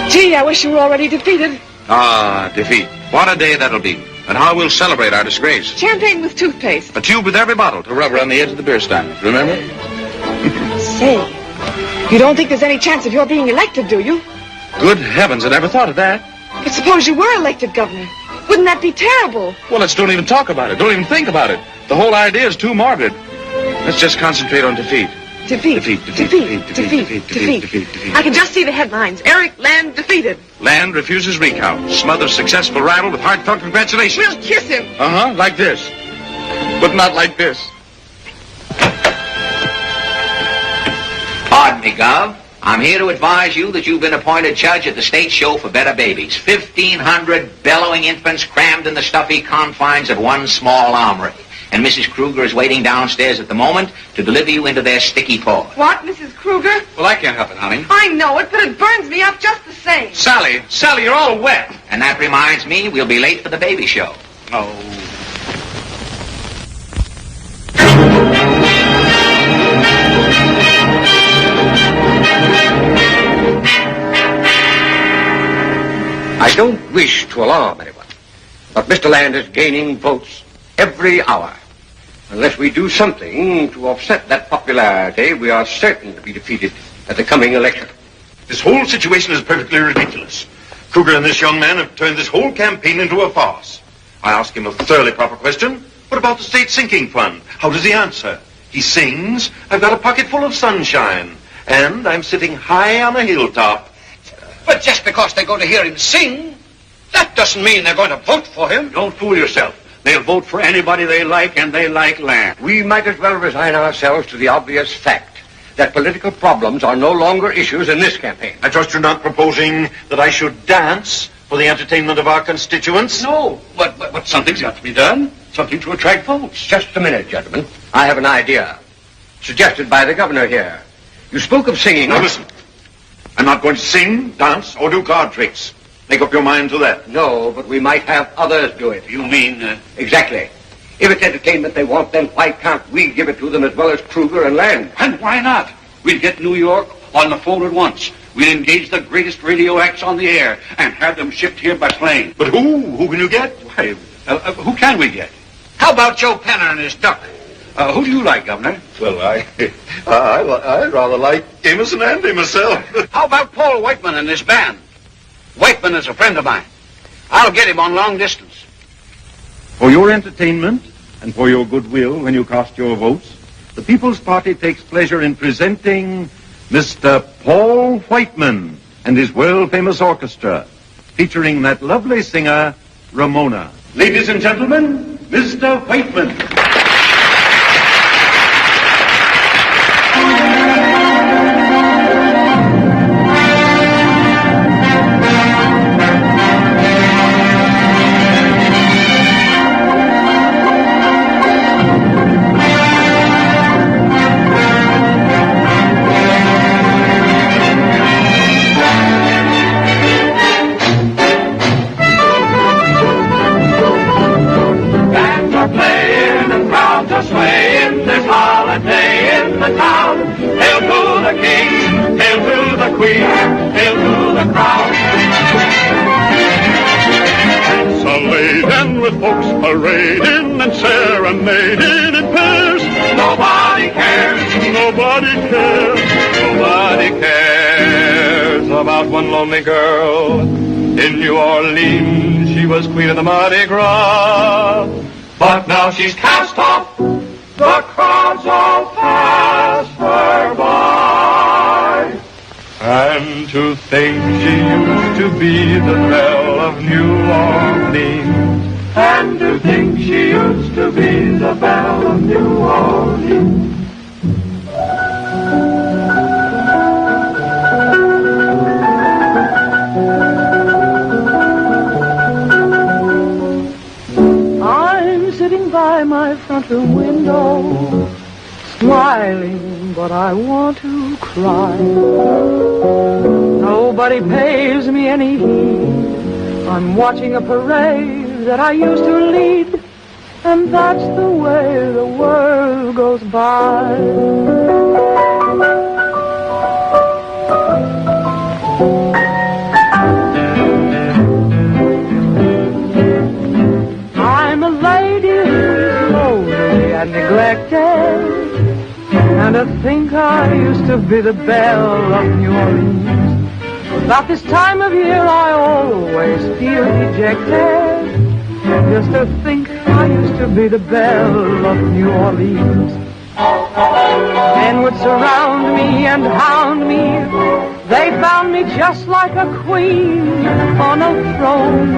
Gee, I wish you were already defeated. Ah, defeat. What a day that'll be. And how we'll celebrate our disgrace. Champagne with toothpaste. A tube with every bottle to rub around the edge of the beer stein. Remember? Say, you don't think there's any chance of your being elected, do you? Good heavens, I never thought of that. But suppose you were elected governor. Wouldn't that be terrible? Well, let's don't even talk about it. Don't even think about it. The whole idea is too morbid. Let's just concentrate on defeat. Defeat. I can just see the headlines. Eric Land defeated. Land refuses recount. Smothers successful rival with heartfelt congratulations. We'll kiss him. Uh-huh, like this. But not like this. Pardon me, Gov. I'm here to advise you that you've been appointed judge at the state show for Better Babies. 1,500 bellowing infants crammed in the stuffy confines of one small armory. And Mrs. Kruger is waiting downstairs at the moment to deliver you into their sticky paws. What, Mrs. Kruger? Well, I can't help it, honey. I know it, but it burns me up just the same. Sally, you're all wet. And that reminds me, we'll be late for the baby show. Oh. I don't wish to alarm anyone, but Mr. Land is gaining votes every hour. Unless we do something to offset that popularity, we are certain to be defeated at the coming election. This whole situation is perfectly ridiculous. Kruger and this young man have turned this whole campaign into a farce. I ask him a thoroughly proper question. What about the state sinking fund? How does he answer? He sings, I've got a pocket full of sunshine, and I'm sitting high on a hilltop. But just because they go to hear him sing, that doesn't mean they're going to vote for him. Don't fool yourself. They'll vote for anybody they like, and they like Land. We might as well resign ourselves to the obvious fact that political problems are no longer issues in this campaign. I trust you're not proposing that I should dance for the entertainment of our constituents? No, but something's got to be done. Something to attract votes. Just a minute, gentlemen. I have an idea. Suggested by the governor here. You spoke of singing. Now listen. I'm not going to sing, dance, or do card tricks. Make up your mind to that. No, but we might have others do it. You mean... Exactly. If it's entertainment they want, then why can't we give it to them as well as Kruger and Land? And why not? We'd get New York on the phone at once. We'd engage the greatest radio acts on the air and have them shipped here by plane. But who? Who can you get? Why, who can we get? How about Joe Penner and his duck? Who do you like, Governor? Well, I rather like Amos and Andy myself. How about Paul Whiteman and his band? Whiteman is a friend of mine. I'll get him on long distance. For your entertainment and for your goodwill when you cast your votes, the People's Party takes pleasure in presenting Mr. Paul Whiteman and his world-famous orchestra, featuring that lovely singer, Ramona. Ladies and gentlemen, Mr. Whiteman. Parading and serenading in pairs. Nobody cares. Nobody cares. Nobody cares about one lonely girl in New Orleans. She was queen of the Mardi Gras, but now she's cast off. The crowds all pass her by, And to think she used to be the belle of New Orleans. And to think she used to be the belle of New Orleans. I'm sitting by my front room window, smiling, but I want to cry. Nobody pays me any heed. I'm watching a parade that I used to lead, and that's the way the world goes by. I'm a lady who's lonely and neglected, and I think I used to be the belle of New Orleans. About this time of year I always feel dejected, just to think I used to be the belle of New Orleans. Men would surround me and hound me. They found me just like a queen on a throne.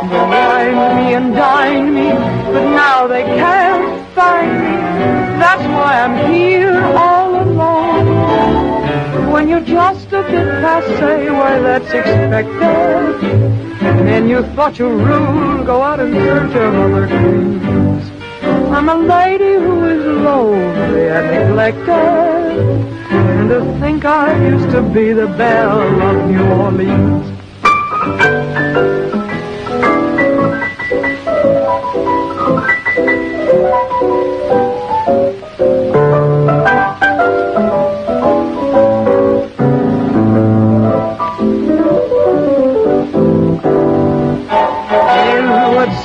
They wined me and dined me, but now they can't find me. That's why I'm here all alone. When you're just a bit passé, why that's expected. And you thought you ruled, go out in search of other queens. I'm a lady who is lonely and neglected, and to think I used to be the belle of New Orleans.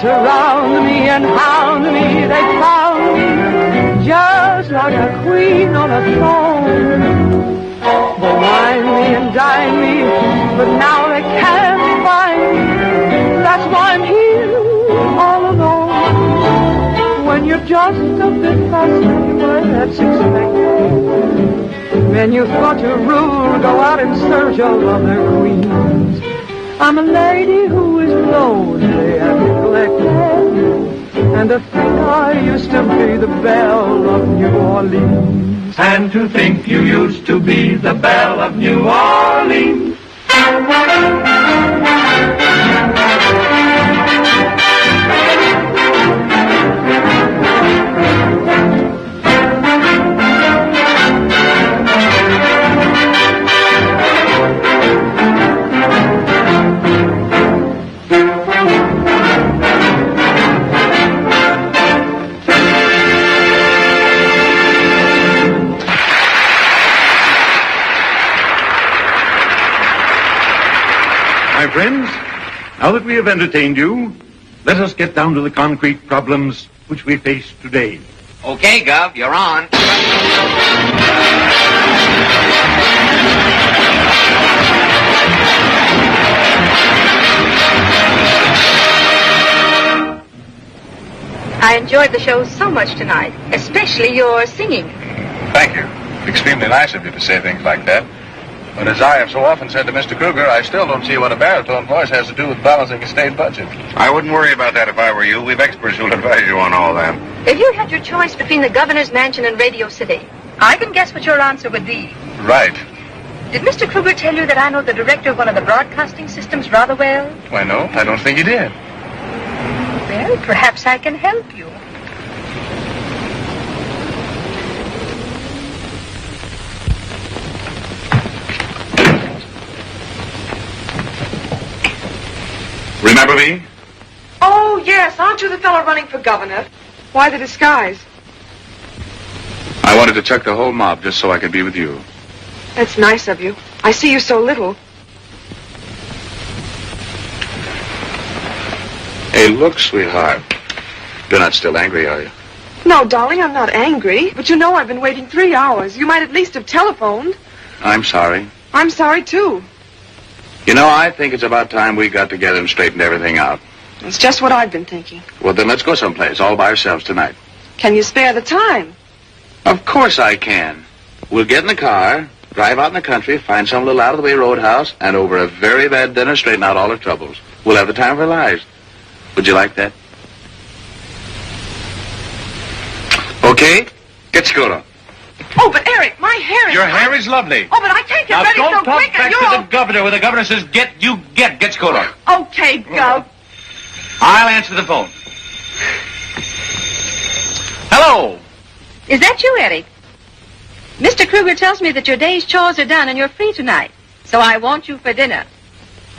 Surround me and hound me, they found me just like a queen on a throne. They wine me and dine me, but now they can't find me. That's why I'm here all alone. When you're just a bit fussy, well, that's expected. When you thought you ruled, go out in search of other queens. I'm a lady who is lonely and neglected, and to think I used to be the belle of New Orleans. And to think you used to be the belle of New Orleans. My friends, now that we have entertained you, let us get down to the concrete problems which we face today. Okay, Gov, you're on. I enjoyed the show so much tonight, especially your singing. Thank you. Extremely nice of you to say things like that. But as I have so often said to Mr. Kruger, I still don't see what a baritone voice has to do with balancing a state budget. I wouldn't worry about that if I were you. We've experts who'll advise you on all that. If you had your choice between the governor's mansion and Radio City, I can guess what your answer would be. Right. Did Mr. Kruger tell you that I know the director of one of the broadcasting systems rather well? Why, no, I don't think he did. Well, perhaps I can help you. Remember me? Oh, yes. Aren't you the fellow running for governor? Why the disguise? I wanted to chuck the whole mob just so I could be with you. That's nice of you. I see you so little. Hey, look, sweetheart. You're not still angry, are you? No, darling, I'm not angry. But you know I've been waiting 3 hours. You might at least have telephoned. I'm sorry. I'm sorry, too. You know, I think it's about time we got together and straightened everything out. It's just what I've been thinking. Well, then let's go someplace, all by ourselves tonight. Can you spare the time? Of course I can. We'll get in the car, drive out in the country, find some little out-of-the-way roadhouse, and over a very bad dinner, straighten out all our troubles. We'll have the time of our lives. Would you like that? Okay? Get Scooter. Oh, but Eric, my hair is... Your hair is lovely. Oh, but I can't get Now, ready don't so talk quick. back to the governor. When the governor says get, you get. Get Scooter. Okay, Gov. I'll answer the phone. Hello. Is that you, Eric? Mr. Kruger tells me that your day's chores are done and you're free tonight. So I want you for dinner.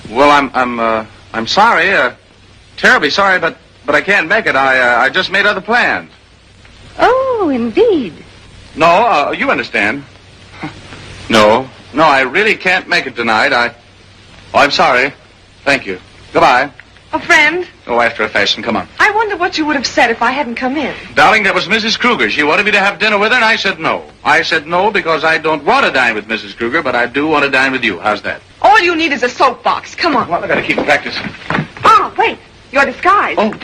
Well, I'm sorry. Terribly sorry, but I can't make it. I just made other plans. Oh, indeed. No, you understand. No, I really can't make it tonight. I'm sorry. Thank you. Goodbye. A friend? Oh, after a fashion. Come on. I wonder what you would have said if I hadn't come in. Darling, that was Mrs. Kruger. She wanted me to have dinner with her, and I said no. I said no because I don't want to dine with Mrs. Kruger, but I do want to dine with you. How's that? All you need is a soapbox. Come on. Well, I gotta keep practicing. Ah, wait. You're disguised. Oh.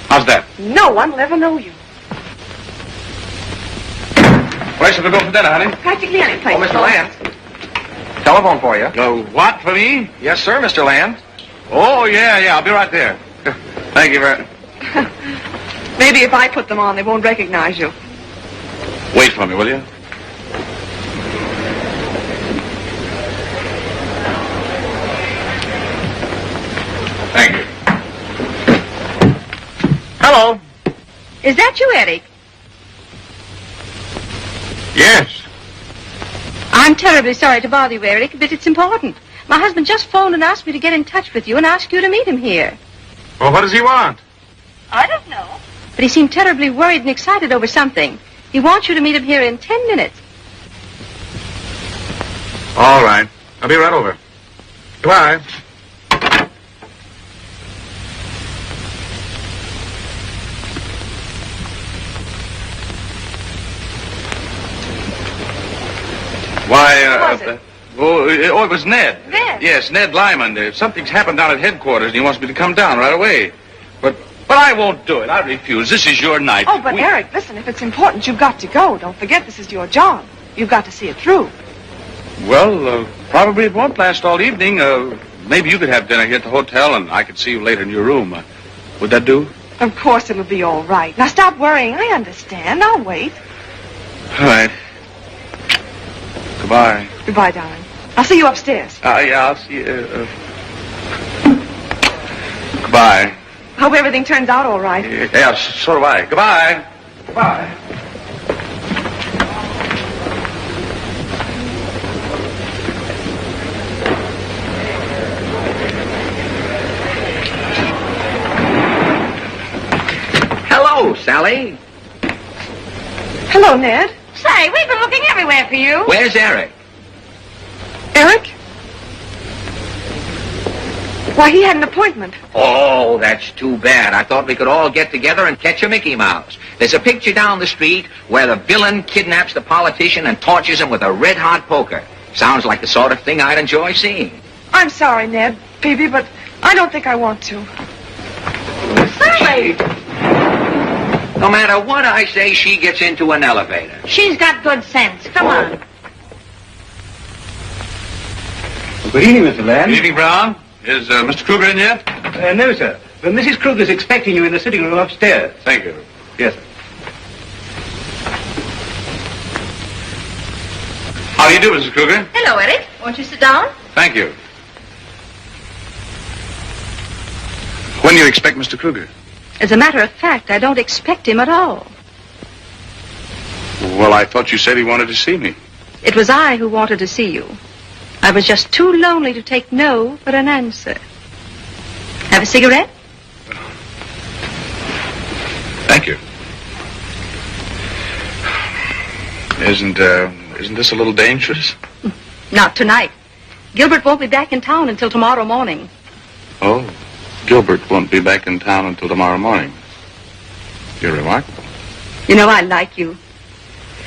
How's that? No one will ever know you. Where should we go for dinner, honey? Practically any place. Oh, Mr. Land. Telephone for you. What, for me? Yes, sir, Mr. Land. Oh, yeah, I'll be right there. Thank you very... Maybe if I put them on, they won't recognize you. Wait for me, will you? Thank you. Hello. Is that you, Eric? Yes. I'm terribly sorry to bother you, Eric, but it's important. My husband just phoned and asked me to get in touch with you and ask you to meet him here. Well, what does he want? I don't know. But he seemed terribly worried and excited over something. He wants you to meet him here in 10 minutes. All right. I'll be right over. Goodbye. Why, it was Ned. Ned? Yes, Ned Lyman. Something's happened down at headquarters, and he wants me to come down right away. But I won't do it. I refuse. This is your night. Oh, but Eric, listen, if it's important, you've got to go. Don't forget this is your job. You've got to see it through. Well, probably it won't last all evening. Maybe you could have dinner here at the hotel, and I could see you later in your room. Would that do? Of course it'll be all right. Now stop worrying. I understand. I'll wait. All right. Goodbye. Goodbye, darling. I'll see you upstairs. Yeah, I'll see you. Goodbye. Hope everything turns out all right. Yeah, so do I. Goodbye. Goodbye. Hello, Sally. Hello, Ned. Say, we've been looking everywhere for you. Where's Eric? Eric? Why, he had an appointment. Oh, that's too bad. I thought we could all get together and catch a Mickey Mouse. There's a picture down the street where the villain kidnaps the politician and tortures him with a red-hot poker. Sounds like the sort of thing I'd enjoy seeing. I'm sorry, Ned, Phoebe, but I don't think I want to. Sally! No matter what I say, she gets into an elevator. She's got good sense. Come on. Good evening, Mr. Land. Good evening, Brown. Is Mr. Kruger in yet? No, sir. But Mrs. Kruger's expecting you in the sitting room upstairs. Thank you. Yes, sir. How do you do, Mrs. Kruger? Hello, Eric. Won't you sit down? Thank you. When do you expect Mr. Kruger? As a matter of fact, I don't expect him at all. Well, I thought you said he wanted to see me. It was I who wanted to see you. I was just too lonely to take no for an answer. Have a cigarette? Thank you. Isn't this a little dangerous? Not tonight. Gilbert won't be back in town until tomorrow morning. Oh, Gilbert won't be back in town until tomorrow morning. You're remarkable. You know I like you.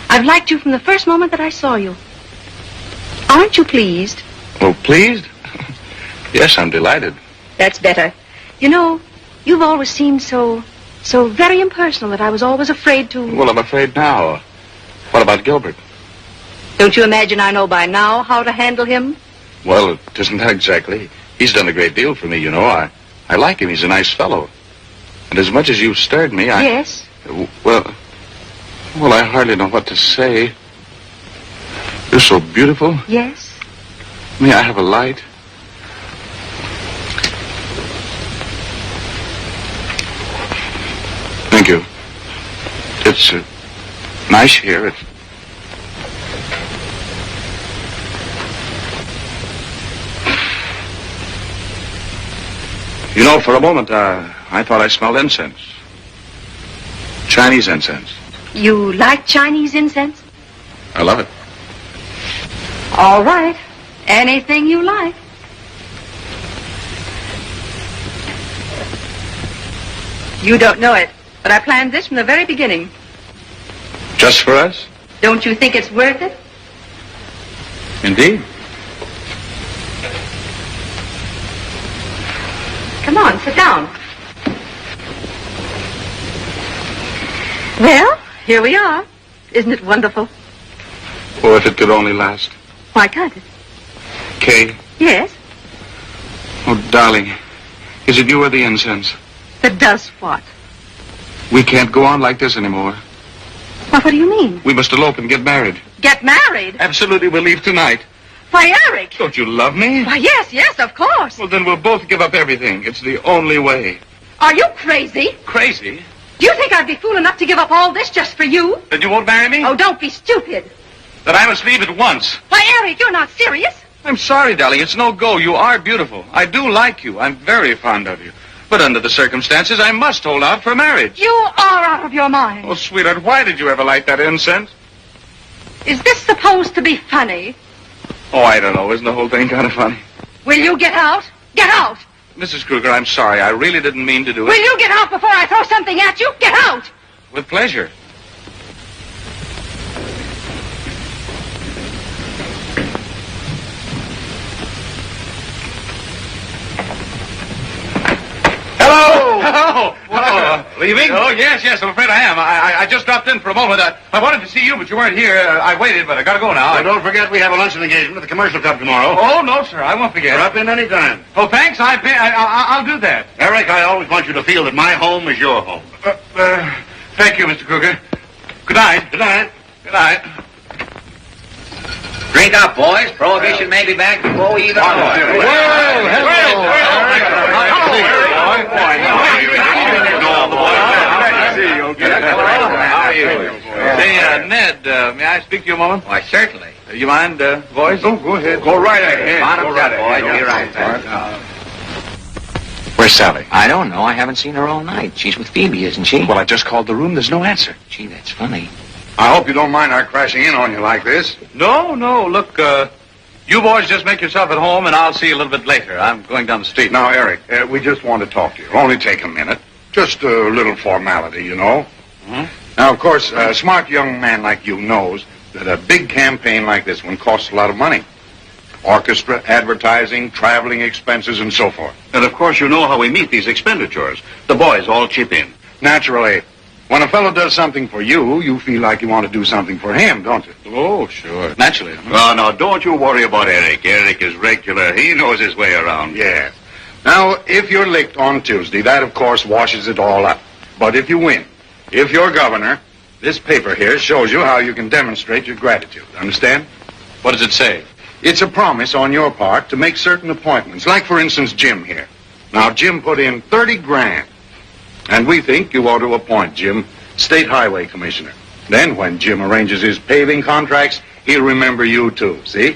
I've liked you from the first moment that I saw you. Aren't you pleased? Oh, pleased? Yes, I'm delighted. That's better. You know, you've always seemed so very impersonal that I was always afraid to... Well, I'm afraid now. What about Gilbert? Don't you imagine I know by now how to handle him? Well, it isn't that exactly. He's done a great deal for me, you know. I like him. He's a nice fellow. And as much as you've stirred me, Yes? Well, I hardly know what to say. You're so beautiful. Yes? May I have a light? Thank you. It's nice here. You know, for a moment, I thought I smelled incense. Chinese incense. You like Chinese incense? I love it. All right. Anything you like. You don't know it, but I planned this from the very beginning. Just for us? Don't you think it's worth it? Indeed. Come on, sit down. Well, here we are. Isn't it wonderful? Oh, if it could only last. Why can't it? Kay. Yes? Oh, darling. Is it you or the incense? That does what? We can't go on like this anymore. Well, what do you mean? We must elope and get married. Get married? Absolutely, we'll leave tonight. Why, Eric! Don't you love me? Why, yes, of course. Well, then we'll both give up everything. It's the only way. Are you crazy? Crazy? Do you think I'd be fool enough to give up all this just for you? Then you won't marry me? Oh, don't be stupid. Then I must leave at once. Why, Eric, you're not serious. I'm sorry, darling. It's no go. You are beautiful. I do like you. I'm very fond of you. But under the circumstances, I must hold out for marriage. You are out of your mind. Oh, sweetheart, why did you ever light that incense? Is this supposed to be funny? Oh, I don't know. Isn't the whole thing kind of funny? Will you get out? Get out! Mrs. Kruger, I'm sorry. I really didn't mean to do it. Will you get out before I throw something at you? Get out! With pleasure. Hello! Hello! Leaving? Oh, yes, I'm afraid I am. I just dropped in for a moment. I wanted to see you, but you weren't here. I waited, but I gotta go now. Well, don't forget we have a luncheon engagement at the commercial club tomorrow. Oh, no, sir. I won't forget. Drop in any time. Oh, thanks. I'll do that. Eric, I always want you to feel that my home is your home. Thank you, Mr. Kruger. Good night. Good night. Good night. Drink up, boys. Prohibition may be back before we even know it. Say, Ned, may I speak to you a moment? Why, certainly. You mind, boys? Oh, go ahead. Go right ahead. Bottoms up, boys. Be right back. Where's Sally? I don't know. I haven't seen her all night. She's with Phoebe, isn't she? Well, I just called the room. There's no answer. Gee, that's funny. I hope you don't mind our crashing in on you like this. No. Look, you boys just make yourself at home, and I'll see you a little bit later. I'm going down the street. Now, Eric, we just want to talk to you. It'll only take a minute. Just a little formality, you know. Hmm? Now, of course, a smart young man like you knows that a big campaign like this one costs a lot of money. Orchestra, advertising, traveling expenses, and so forth. And of course you know how we meet these expenditures. The boys all chip in. Naturally, when a fellow does something for you, you feel like you want to do something for him, don't you? Oh, sure. Naturally. Oh, no, don't you worry about Eric. Eric is regular. He knows his way around. Yeah. Now, if you're licked on Tuesday, that, of course, washes it all up. But if you win, if you're governor, this paper here shows you how you can demonstrate your gratitude. Understand? What does it say? It's a promise on your part to make certain appointments. Like, for instance, Jim here. Now, Jim put in 30 grand. And we think you ought to appoint Jim State Highway Commissioner. Then, when Jim arranges his paving contracts, he'll remember you, too. See?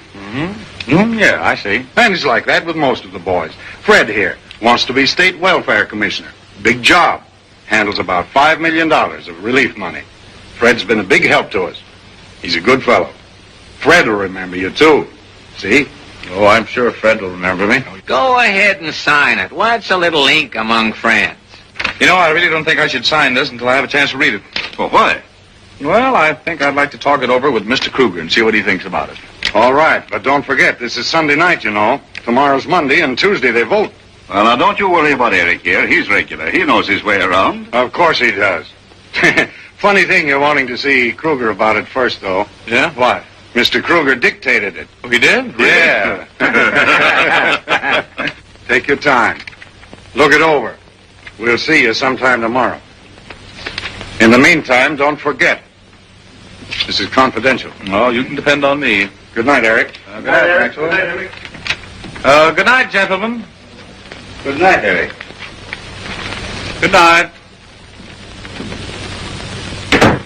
Yeah, I see. And it's like that with most of the boys. Fred here wants to be State Welfare Commissioner. Big job. Handles about $5 million of relief money. Fred's been a big help to us. He's a good fellow. Fred will remember you, too. See? Oh, I'm sure Fred will remember me. Go ahead and sign it. What's a little ink among friends? You know, I really don't think I should sign this until I have a chance to read it. Well, why? Well, I think I'd like to talk it over with Mr. Kruger and see what he thinks about it. All right, but don't forget, this is Sunday night, you know. Tomorrow's Monday, and Tuesday they vote. Well, now, don't you worry about Eric here. He's regular. He knows his way around. Of course he does. Funny thing you're wanting to see Kruger about it first, though. Yeah? Why? Mr. Kruger dictated it. Oh, he did? Yeah. Take your time. Look it over. We'll see you sometime tomorrow. In the meantime, don't forget. This is confidential. Oh, you can depend on me. Good night, Eric. Good night, Maxwell. Good night, gentlemen. Good night, Eric. Good night.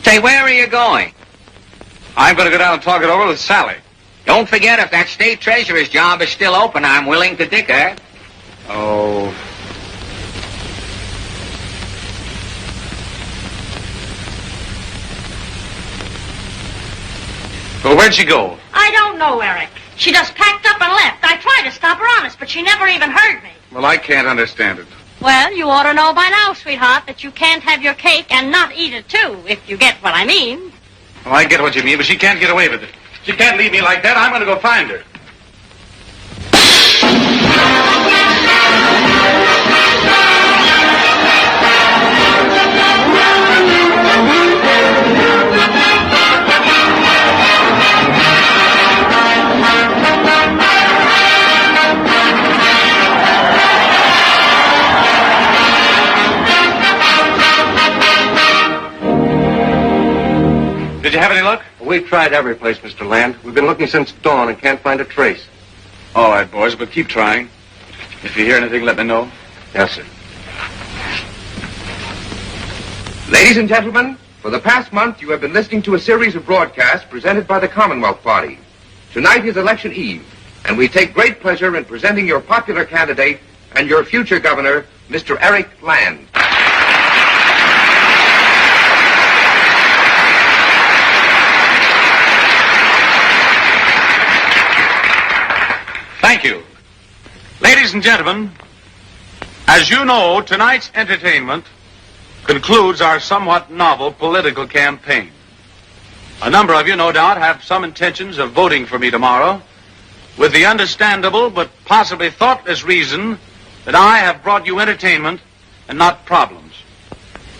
Say, where are you going? I'm going to go down and talk it over with Sally. Don't forget, if that state treasurer's job is still open, I'm willing to dicker. Oh. Well, where'd she go? I don't know, Eric. She just packed up and left. I tried to stop her, honest, but she never even heard me. Well, I can't understand it. Well, you ought to know by now, sweetheart, that you can't have your cake and not eat it, too, if you get what I mean. Well, I get what you mean, but she can't get away with it. She can't leave me like that. I'm going to go find her. Did you have any luck? We've tried every place, Mr. Land. We've been looking since dawn and can't find a trace. All right, boys, but keep trying. If you hear anything, let me know. Yes, sir. Ladies and gentlemen, for the past month you have been listening to a series of broadcasts presented by the Commonwealth Party. Tonight is election eve, and we take great pleasure in presenting your popular candidate and your future governor, Mr. Eric Land. Thank you. Ladies and gentlemen, as you know, tonight's entertainment concludes our somewhat novel political campaign. A number of you, no doubt, have some intentions of voting for me tomorrow, with the understandable but possibly thoughtless reason that I have brought you entertainment and not problems.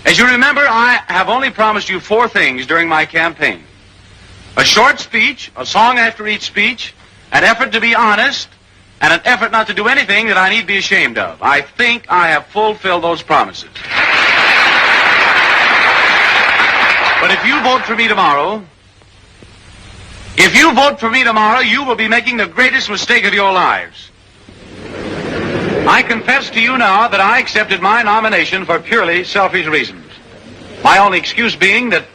As you remember, I have only promised you 4 things during my campaign: a short speech, a song after each speech, an effort to be honest, and an effort not to do anything that I need be ashamed of. I think I have fulfilled those promises. But if you vote for me tomorrow, you will be making the greatest mistake of your lives. I confess to you now that I accepted my nomination for purely selfish reasons. My only excuse being that,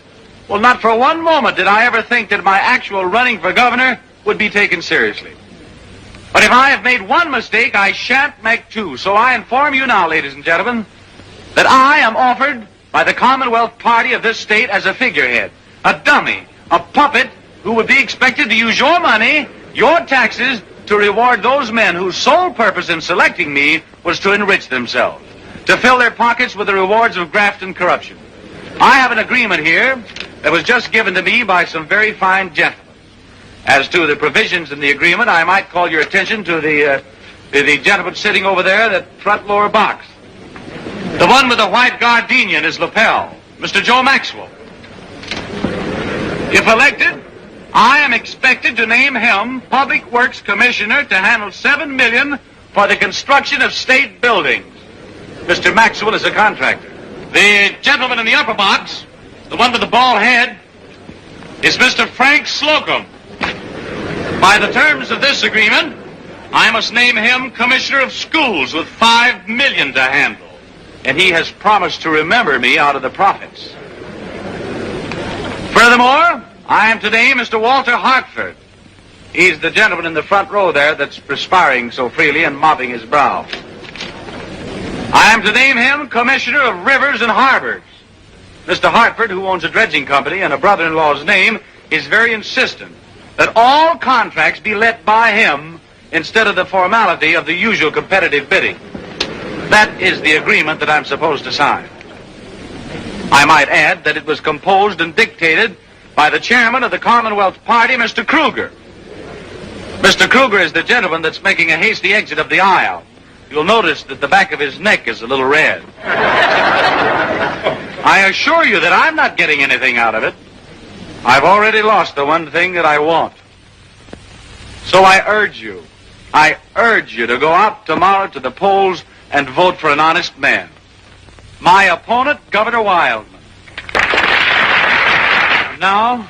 well, not for one moment did I ever think that my actual running for governor would be taken seriously. But if I have made one mistake, I shan't make 2. So I inform you now, ladies and gentlemen, that I am offered by the Commonwealth Party of this state as a figurehead, a dummy, a puppet who would be expected to use your money, your taxes, to reward those men whose sole purpose in selecting me was to enrich themselves, to fill their pockets with the rewards of graft and corruption. I have an agreement here that was just given to me by some very fine gentlemen. As to the provisions in the agreement, I might call your attention to the gentleman sitting over there, that front lower box. The one with the white gardenia in his lapel, Mr. Joe Maxwell. If elected, I am expected to name him Public Works Commissioner to handle $7 million for the construction of state buildings. Mr. Maxwell is a contractor. The gentleman in the upper box, the one with the bald head, is Mr. Frank Slocum. By the terms of this agreement, I must name him Commissioner of Schools with $5 million to handle. And he has promised to remember me out of the profits. Furthermore, I am to name Mr. Walter Hartford. He's the gentleman in the front row there that's perspiring so freely and mopping his brow. I am to name him Commissioner of Rivers and Harbors. Mr. Hartford, who owns a dredging company and a brother-in-law's name, is very insistent that all contracts be let by him instead of the formality of the usual competitive bidding. That is the agreement that I'm supposed to sign. I might add that it was composed and dictated by the chairman of the Commonwealth Party, Mr. Kruger. Mr. Kruger is the gentleman that's making a hasty exit of the aisle. You'll notice that the back of his neck is a little red. I assure you that I'm not getting anything out of it. I've already lost the one thing that I want. So I urge you to go out tomorrow to the polls and vote for an honest man. My opponent, Governor Wildman. Now,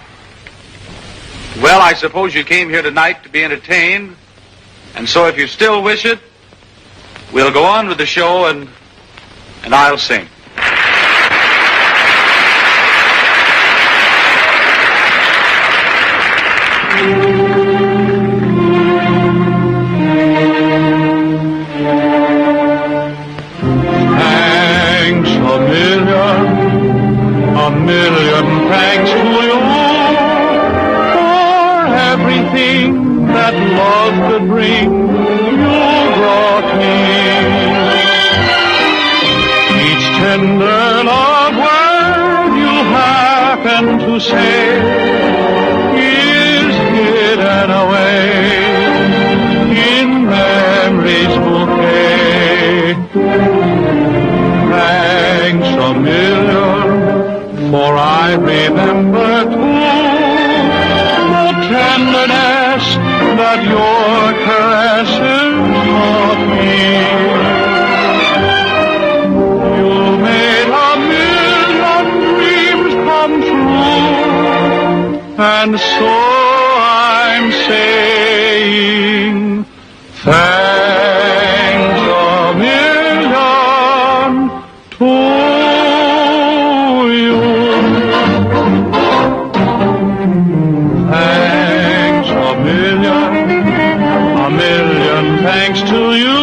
well, I suppose you came here tonight to be entertained, and so if you still wish it, we'll go on with the show and I'll sing. Thanks a million thanks to you for everything that love could bring. You brought me each tender love word you happen to say is hidden away in memory's bouquet. Thanks a million, for I remember too the tenderness that your caresses taught me. You made a million dreams come true, and so I'm saying thanks a million to you. Thanks a million thanks to you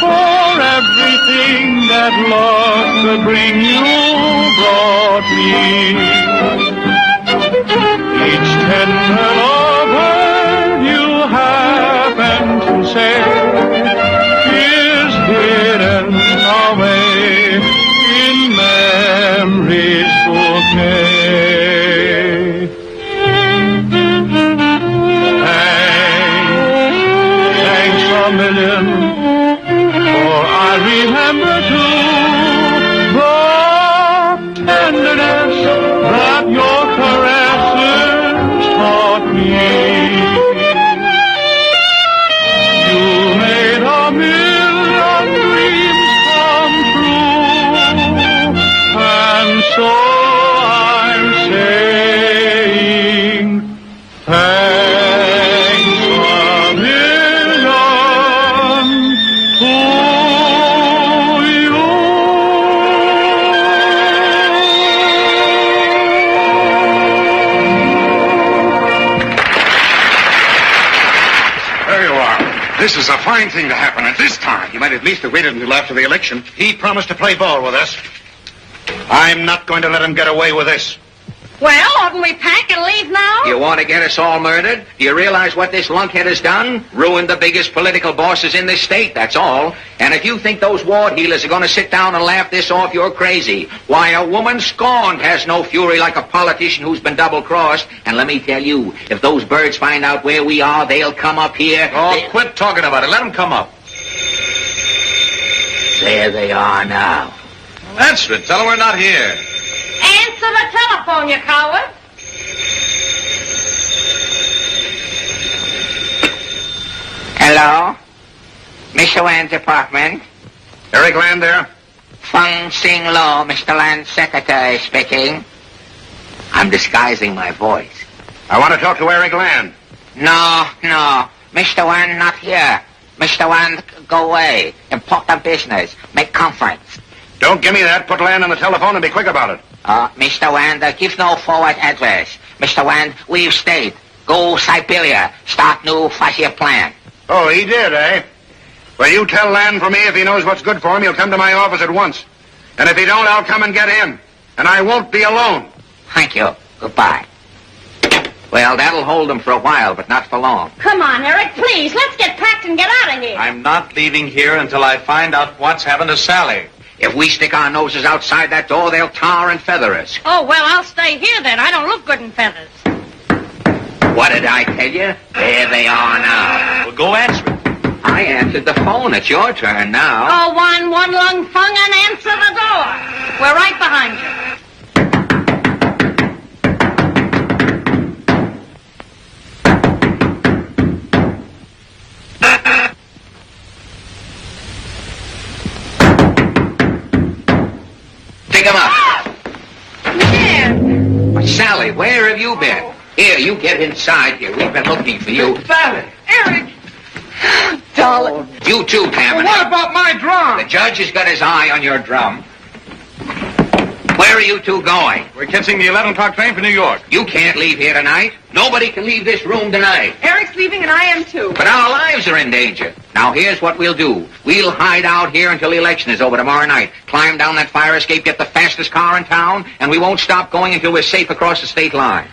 for everything that love could bring. You brought me each tender love word you happen to say is hidden away in memory's bouquet. Thanks a million, for I remember too the tenderness that your caresses taught me. You made a million dreams come true, and so I'm saying thanks a million to you. There you are. This is a fine thing to happen at this time. You might at least have waited until after the election. He promised to play ball with us. I'm not going to let him get away with this. Well, oughtn't we pack and leave now? You want to get us all murdered? Do you realize what this lunkhead has done? Ruined the biggest political bosses in this state, that's all. And if you think those ward healers are going to sit down and laugh this off, you're crazy. Why, a woman scorned has no fury like a politician who's been double-crossed. And let me tell you, if those birds find out where we are, they'll come up here. Oh, quit talking about it. Let them come up. There they are now. Well, answer it. Tell them we're not here. Answer the telephone, you coward. Hello? Mr. Wann's apartment? Eric Land there? Feng Sing Lo, Mr. Land's secretary speaking. I'm disguising my voice. I want to talk to Eric Land. No. Mr. Wann not here. Mr. Wann, go away. Important business. Make conference. Don't give me that. Put Land on the telephone and be quick about it. Mr. Wann, give no forward address. Mr. Wann, leave state. Go Siberia. Start new 5-year plan. Oh, he did, eh? Well, you tell Land for me if he knows what's good for him, he'll come to my office at once. And if he don't, I'll come and get him. And I won't be alone. Thank you. Goodbye. Well, that'll hold him for a while, but not for long. Come on, Eric, please. Let's get packed and get out of here. I'm not leaving here until I find out what's happened to Sally. If we stick our noses outside that door, they'll tar and feather us. Oh, well, I'll stay here then. I don't look good in feathers. What did I tell you? There they are now. Well, go answer it. I answered the phone. It's your turn now. Oh, one lung fung and answer the door. We're right behind you. Sally, where have you been? Here, you get inside here. We've been looking for you. Sally! Eric! Darling. You too, Tammany. What about my drum? The judge has got his eye on your drum. Where are you two going? We're catching the 11 o'clock train for New York. You can't leave here tonight. Nobody can leave this room tonight. Eric's leaving and I am too. But our lives are in danger. Now, here's what we'll do. We'll hide out here until the election is over tomorrow night. Climb down that fire escape, get the fastest car in town, and we won't stop going until we're safe across the state line.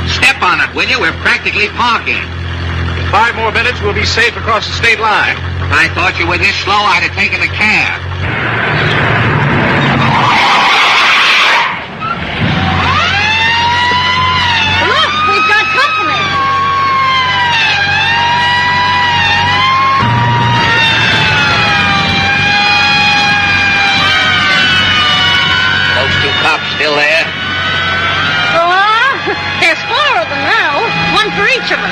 Step on it, will you? We're practically parking. In 5 more minutes, we'll be safe across the state line. If I thought you were this slow, I'd have taken a cab. Look, we've got company. Those 2 cops still there? Oh, there's 4 of them now. One for each of us.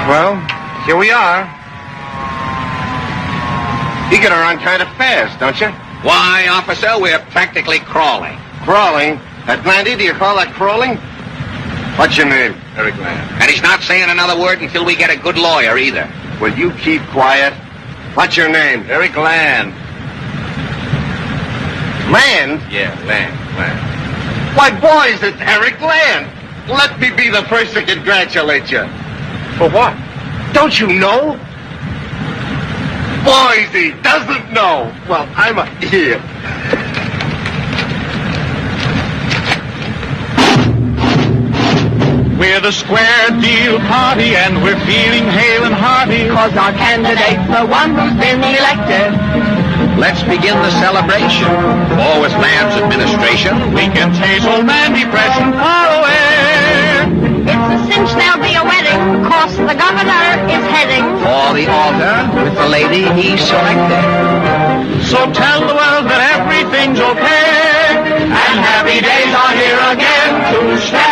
Well, here we are. You get around kind of fast, don't you? Why, officer, we're practically crawling. Crawling? Atlantic, do you call that crawling? What's your name? Eric Land. And he's not saying another word until we get a good lawyer, either. Will you keep quiet? What's your name? Eric Land. Land? Yeah, Land. Why, boys, it's Eric Land. Let me be the first to congratulate you. For what? Don't you know? Boys, he doesn't know. Well, I'm here. We're the Square Deal Party, and we're feeling hale and hearty. 'Cause our candidate's the one who's been elected. Let's begin the celebration. For with Land's administration, We can chase old man depression far away. It's a cinch there'll be a wedding, 'cause the governor is heading for the altar with the lady he selected. So tell the world that everything's okay, and happy days are here again to stay.